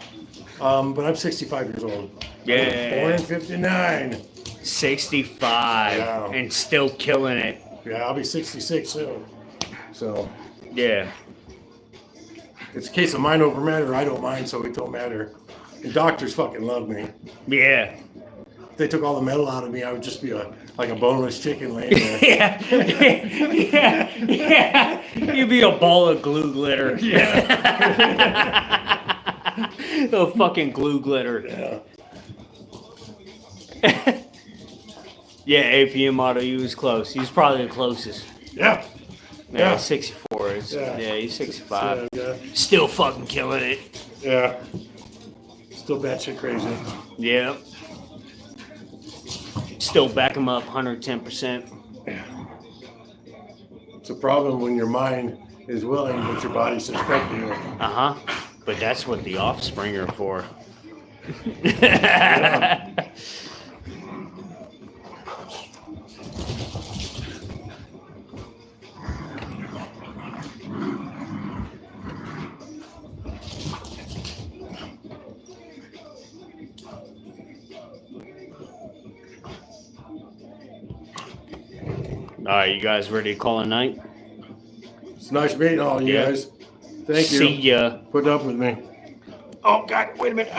But I'm 65 years old. Yeah. Born in 59. 65. Wow. And still killing it. Yeah, I'll be 66 soon. So, Yeah. it's a case of mind over matter. I don't mind, so it don't matter. And doctors fucking love me. Yeah. If they took all the metal out of me, I would just be a Like a boneless chicken laying there. yeah. You'd be a ball of glue glitter. Yeah. A fucking glue glitter. Yeah. Yeah, APM Auto, he was close. He was probably the closest. Yeah. Yeah, 64 is. Yeah. Yeah, he's 65. Yeah. Still fucking killing it. Yeah. Still batshit crazy. Yeah. Still back him up 110%. Yeah. It's a problem when your mind is willing, but your body says fuck you. Uh-huh. But that's what the offspring are for. Yeah. All right, you guys ready to call it a night? It's nice meeting all you Yeah. guys. Thank you. See ya. Put up with me. Oh God! Wait a minute.